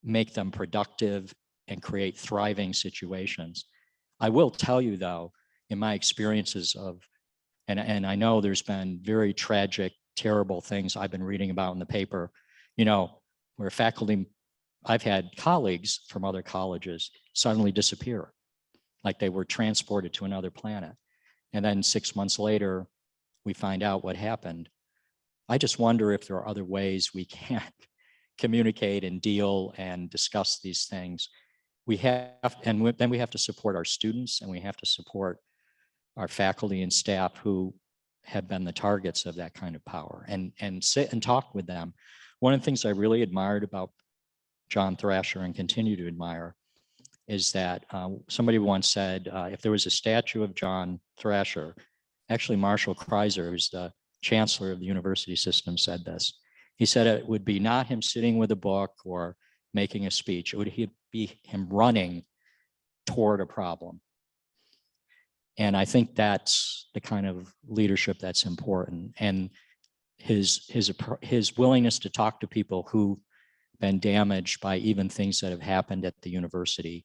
make them productive and create thriving situations? I will tell you though, in my experiences and I know there's been very tragic, terrible things I've been reading about in the paper, where a faculty I've had colleagues from other colleges suddenly disappear, like they were transported to another planet. And then 6 months later, we find out what happened. I just wonder if there are other ways we can communicate and deal and discuss these things. We have, and then we have to support our students, and we have to support our faculty and staff who have been the targets of that kind of power, and sit and talk with them. One of the things I really admired about John Thrasher and continue to admire is that somebody once said, if there was a statue of John Thrasher, actually Marshall Kreiser, who's the chancellor of the university system, said this. He said it would be not him sitting with a book or making a speech. It would be him running toward a problem. And I think that's the kind of leadership that's important. And his willingness to talk to people who've been damaged by even things that have happened at the university,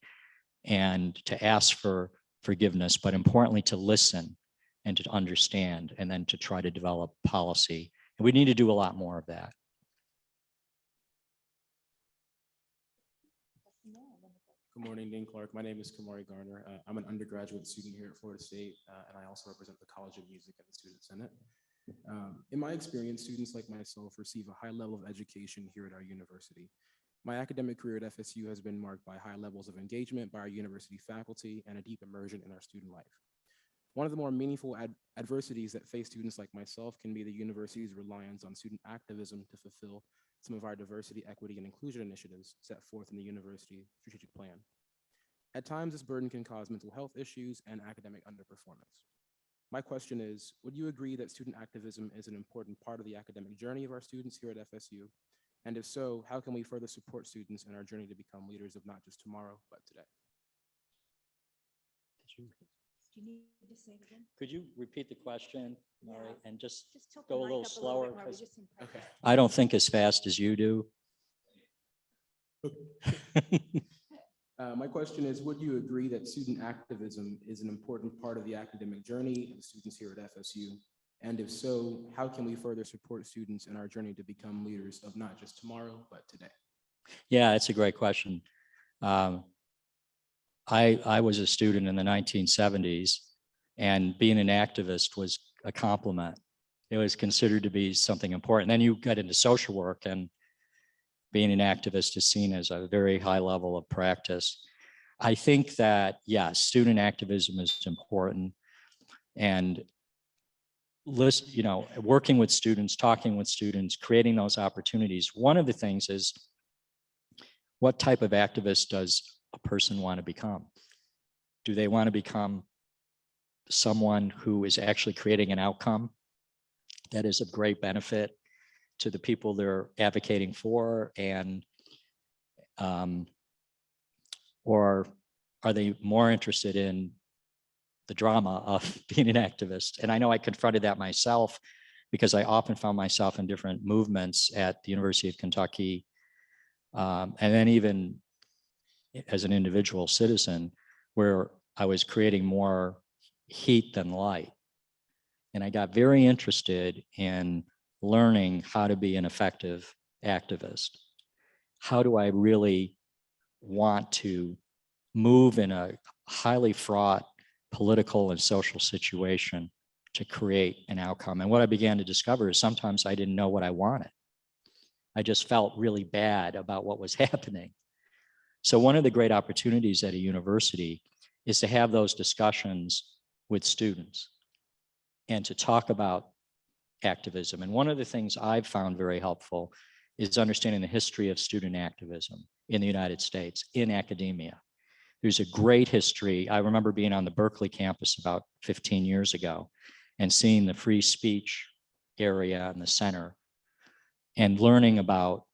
and to ask for forgiveness, but importantly to listen and to understand, and then to try to develop policy. And we need to do a lot more of that. Good morning, Dean Clark. My name is Kamari Garner. I'm an undergraduate student here at Florida State, and I also represent the College of Music and the Student Senate. In my experience, students like myself receive a high level of education here at our university. My academic career at FSU has been marked by high levels of engagement by our university faculty and a deep immersion in our student life. One of the more meaningful adversities that face students like myself can be the university's reliance on student activism to fulfill some of our diversity, equity, and inclusion initiatives set forth in the university strategic plan. At times, this burden can cause mental health issues and academic underperformance. My question is, would you agree that student activism is an important part of the academic journey of our students here at FSU? And if so, how can we further support students in our journey to become leaders of not just tomorrow, but today? Do you need to say it again? Could you repeat the question, Maury, Yeah. and just Just tilt the go a mic little up slower? bit more. We 'Cause just impressed Okay. I don't think as fast as you do. My question is, would you agree that student activism is an important part of the academic journey of students here at FSU? And if so, how can we further support students in our journey to become leaders of not just tomorrow, but today? Yeah, it's a great question. I was a student in the 1970s, and being an activist was a compliment. It was considered to be something important. Then you get into social work, and being an activist is seen as a very high level of practice. I think that, yes, student activism is important, and working with students, talking with students, creating those opportunities. One of the things is, what type of activist does a person want to become? Do they want to become someone who is actually creating an outcome that is of great benefit to the people they're advocating for, and or are they more interested in the drama of being an activist? And I know I confronted that myself, because I often found myself in different movements at the University of Kentucky, and then even as an individual citizen, where I was creating more heat than light. And I got very interested in learning how to be an effective activist. How do I really want to move in a highly fraught political and social situation to create an outcome? And what I began to discover is sometimes I didn't know what I wanted. I just felt really bad about what was happening. So one of the great opportunities at a university is to have those discussions with students and to talk about activism. And one of the things I've found very helpful is understanding the history of student activism in the United States, in academia. There's a great history. I remember being on the Berkeley campus about 15 years ago and seeing the free speech area in the center and learning about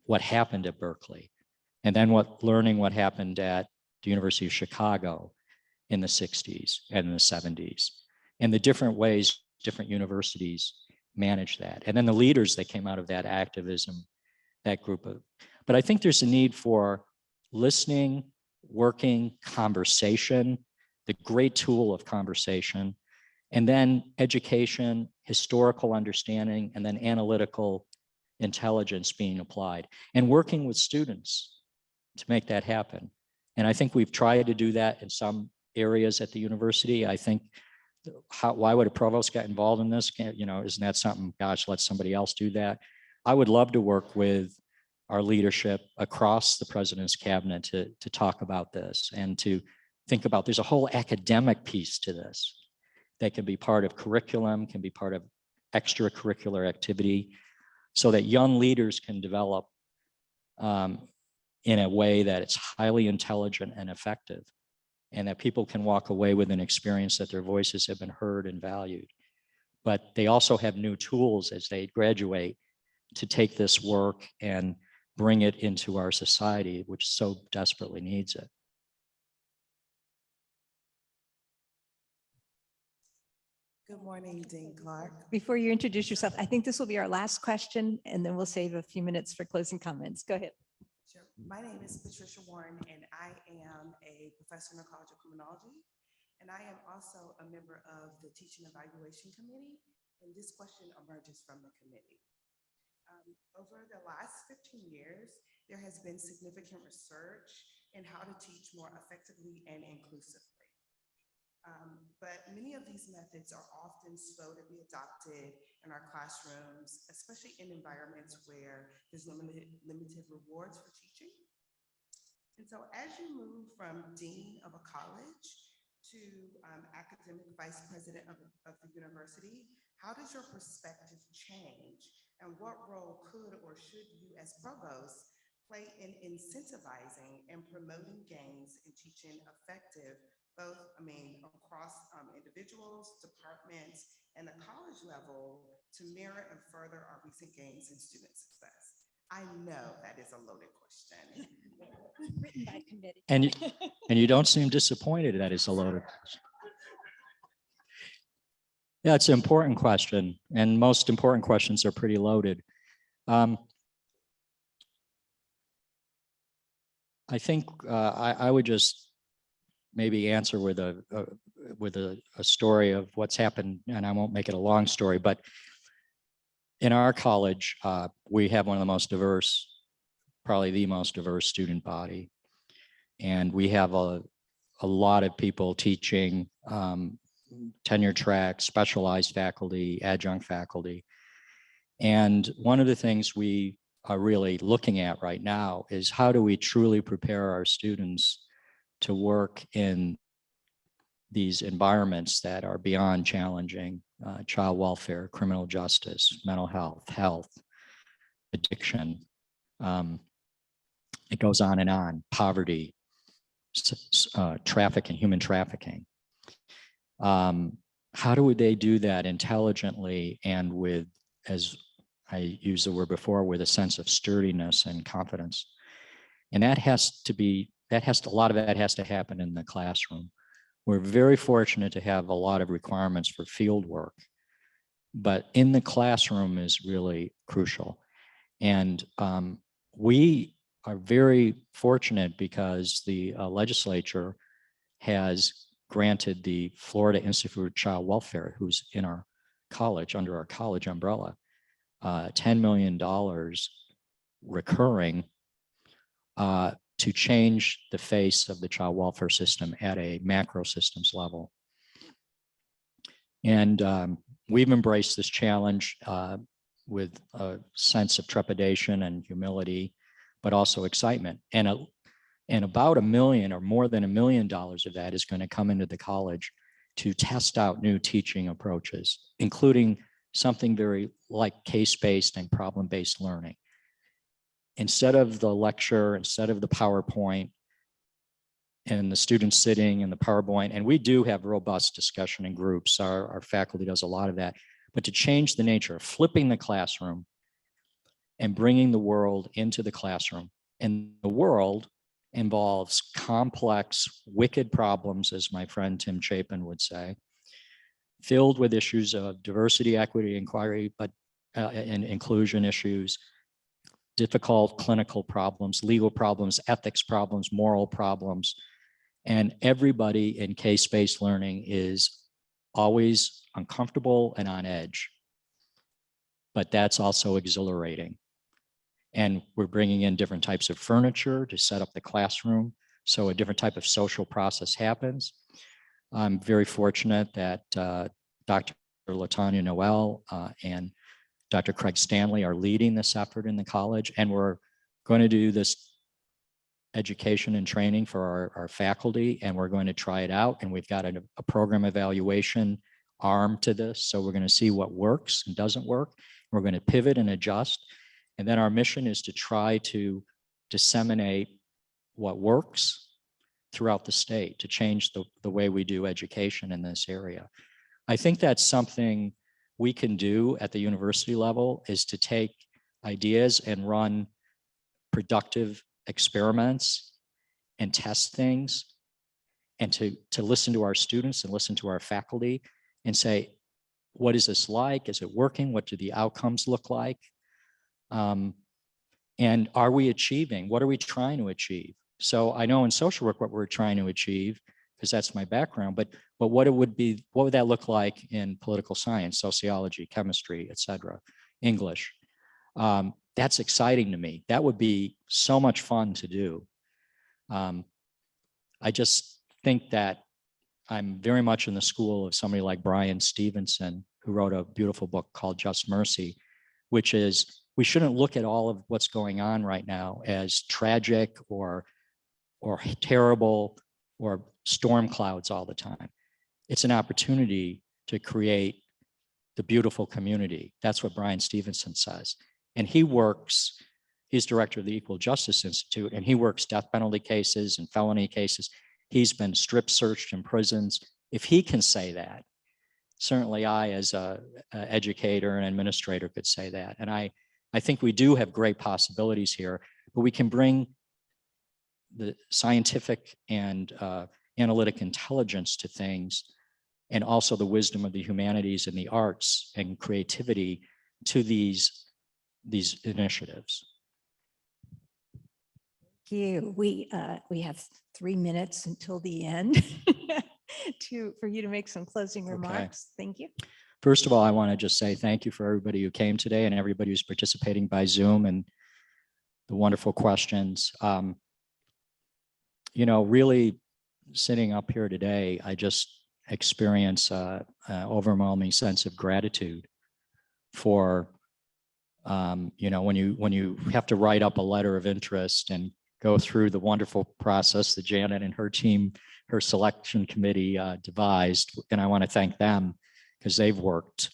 what happened at Berkeley. And then learning what happened at the University of Chicago in the 60s and in the 70s, and the different ways different universities manage that. And then the leaders that came out of that activism, that group of, but I think there's a need for listening, working, conversation, the great tool of conversation, and then education, historical understanding, and then analytical intelligence being applied and working with students to make that happen. And I think we've tried to do that in some areas at the university. I think why would a provost get involved in this? Isn't that something, gosh, let somebody else do that? I would love to work with our leadership across the president's cabinet to talk about this and to think about, there's a whole academic piece to this that can be part of curriculum, can be part of extracurricular activity, so that young leaders can develop in a way that it's highly intelligent and effective, and that people can walk away with an experience that their voices have been heard and valued. But they also have new tools as they graduate to take this work and bring it into our society, which so desperately needs it. Good morning, Dean Clark. Before you introduce yourself, I think this will be our last question, and then we'll save a few minutes for closing comments. Go ahead. Sure. My name is Patricia Warren, and I am a professor in the College of Criminology, and I am also a member of the Teaching Evaluation Committee, and this question emerges from the committee. Over the last 15 years, there has been significant research in how to teach more effectively and inclusively. But many of these methods are often slow to be adopted in our classrooms, especially in environments where there's limited rewards for teaching. And so as you move from dean of a college to academic vice president of the university, how does your perspective change? And what role could or should you as provost play in incentivizing and promoting gains in teaching effective, across individuals, departments, and the college level to mirror and further our recent gains in student success? I know that is a loaded question. Written by committee. And you don't seem disappointed that it's a loaded question. Yeah, it's an important question, and most important questions are pretty loaded. I think I would just maybe answer with a story of what's happened, and I won't make it a long story, but in our college, we have one of the most diverse, probably the most diverse student body. And we have a lot of people teaching tenure track, specialized faculty, adjunct faculty. And one of the things we are really looking at right now is how do we truly prepare our students to work in these environments that are beyond challenging, child welfare, criminal justice, mental health, addiction. It goes on, poverty, trafficking, human trafficking. How do they do that intelligently and with, as I used the word before, with a sense of sturdiness and confidence? And that has to be, a lot of that has to happen in the classroom. We're very fortunate to have a lot of requirements for field work, but in the classroom is really crucial. And we are very fortunate because the legislature has granted the Florida Institute for Child Welfare, who's in our college, under our college umbrella, $10 million recurring to change the face of the child welfare system at a macro systems level. And we've embraced this challenge with a sense of trepidation and humility, but also excitement. And about $1 million or more than $1 million of that is going to come into the college to test out new teaching approaches, including something very like case-based and problem-based learning. Instead of the lecture, instead of the PowerPoint and the students sitting in the PowerPoint, and we do have robust discussion in groups, our faculty does a lot of that, but to change the nature of flipping the classroom and bringing the world into the classroom. And the world involves complex, wicked problems, as my friend Tim Chapin would say, filled with issues of diversity, equity, inquiry, but and inclusion issues, difficult clinical problems, legal problems, ethics problems, moral problems. And everybody in case-based learning is always uncomfortable and on edge. But that's also exhilarating. And we're bringing in different types of furniture to set up the classroom so a different type of social process happens. I'm very fortunate that Dr. Latanya Noel and Dr. Craig Stanley are leading this effort in the college, and we're going to do this education and training for our faculty, and we're going to try it out. And we've got a program evaluation arm to this. So we're going to see what works and doesn't work. We're going to pivot and adjust. And then our mission is to try to disseminate what works throughout the state to change the way we do education in this area. I think that's something we can do at the university level, is to take ideas and run productive experiments and test things, and to listen to our students and listen to our faculty and say, what is this like? Is it working? What do the outcomes look like? And are we achieving? What are we trying to achieve? So I know in social work what we're trying to achieve, because that's my background, but what would that look like in political science, sociology, chemistry, et cetera, English? That's exciting to me. That would be so much fun to do. I just think that I'm very much in the school of somebody like Brian Stevenson, who wrote a beautiful book called Just Mercy, which is, we shouldn't look at all of what's going on right now as tragic or terrible or storm clouds all the time. It's an opportunity to create the beautiful community. That's what Brian Stevenson says. And he's director of the Equal Justice Institute, and he works death penalty cases and felony cases. He's been strip searched in prisons. If he can say that, certainly I, as a educator and administrator, could say that. And I think we do have great possibilities here, but we can bring the scientific and analytic intelligence to things, and also the wisdom of the humanities and the arts and creativity to these initiatives. Thank you. We have 3 minutes until the end for you to make some closing remarks. Thank you. First of all, I want to just say thank you for everybody who came today and everybody who's participating by Zoom and the wonderful questions. Really sitting up here today, I just experience an overwhelming sense of gratitude for, when you have to write up a letter of interest and go through the wonderful process that Janet and her team, her selection committee devised. And I want to thank them, because they've worked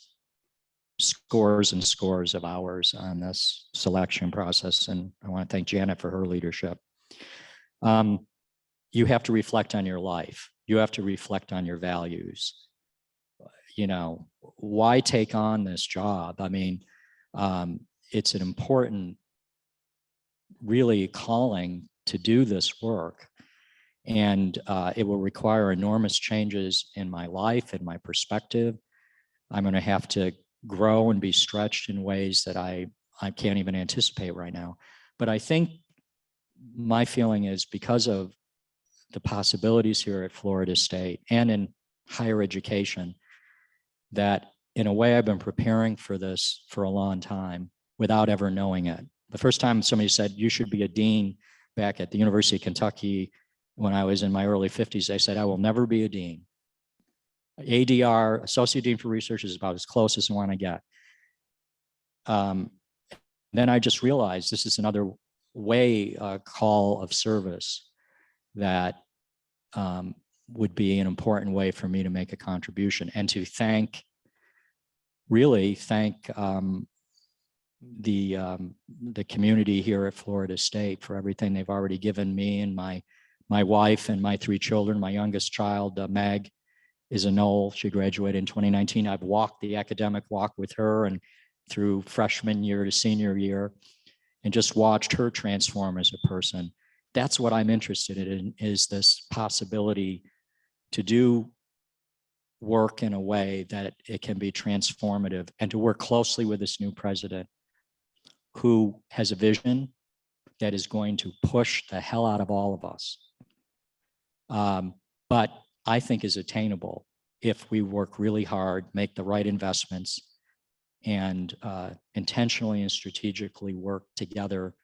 scores and scores of hours on this selection process. And I want to thank Janet for her leadership. You have to reflect on your life. You have to reflect on your values. Why take on this job? I mean, it's an important, really, calling to do this work. And it will require enormous changes in my life and my perspective. I'm going to have to grow and be stretched in ways that I can't even anticipate right now. But I think my feeling is, because of the possibilities here at Florida State and in higher education, that in a way I've been preparing for this for a long time without ever knowing it. The first time somebody said, you should be a dean, back at the University of Kentucky when I was in my early 50s, I said, I will never be a dean. ADR, Associate Dean for Research, is about as close as I want to get. Then I just realized this is another way, call of service that would be an important way for me to make a contribution, and to really thank the community here at Florida State for everything they've already given me and my wife and my 3 children. My youngest child, Meg, is a Knoll. She graduated in 2019. I've walked the academic walk with her, and through freshman year to senior year, and just watched her transform as a person. That's what I'm interested in, is this possibility to do work in a way that it can be transformative, and to work closely with this new president who has a vision that is going to push the hell out of all of us. But I think is attainable if we work really hard, make the right investments, and intentionally and strategically work together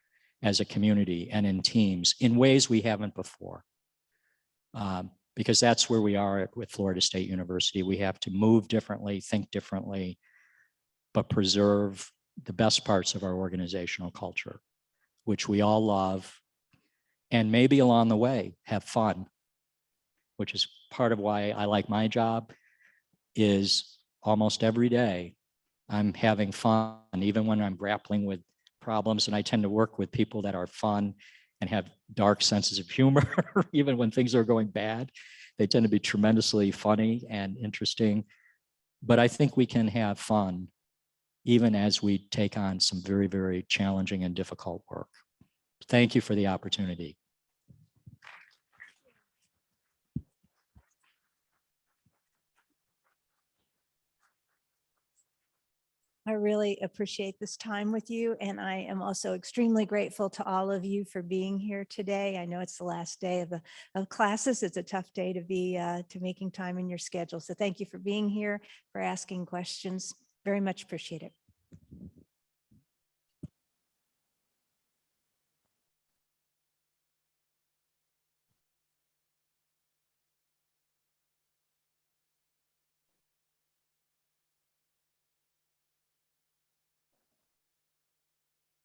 as a community and in teams in ways we haven't before. Because that's where we are with Florida State University. We have to move differently, think differently, but preserve the best parts of our organizational culture, which we all love, and maybe along the way have fun, which is part of why I like my job. Is almost every day I'm having fun, even when I'm grappling with problems, and I tend to work with people that are fun and have dark senses of humor. Even when things are going bad, they tend to be tremendously funny and interesting. But I think we can have fun even as we take on some very, very challenging and difficult work. Thank you for the opportunity. I really appreciate this time with you, and I am also extremely grateful to all of you for being here today. I know it's the last day of classes. It's a tough day to be to making time in your schedule. So thank you for being here, for asking questions. Very much appreciate it.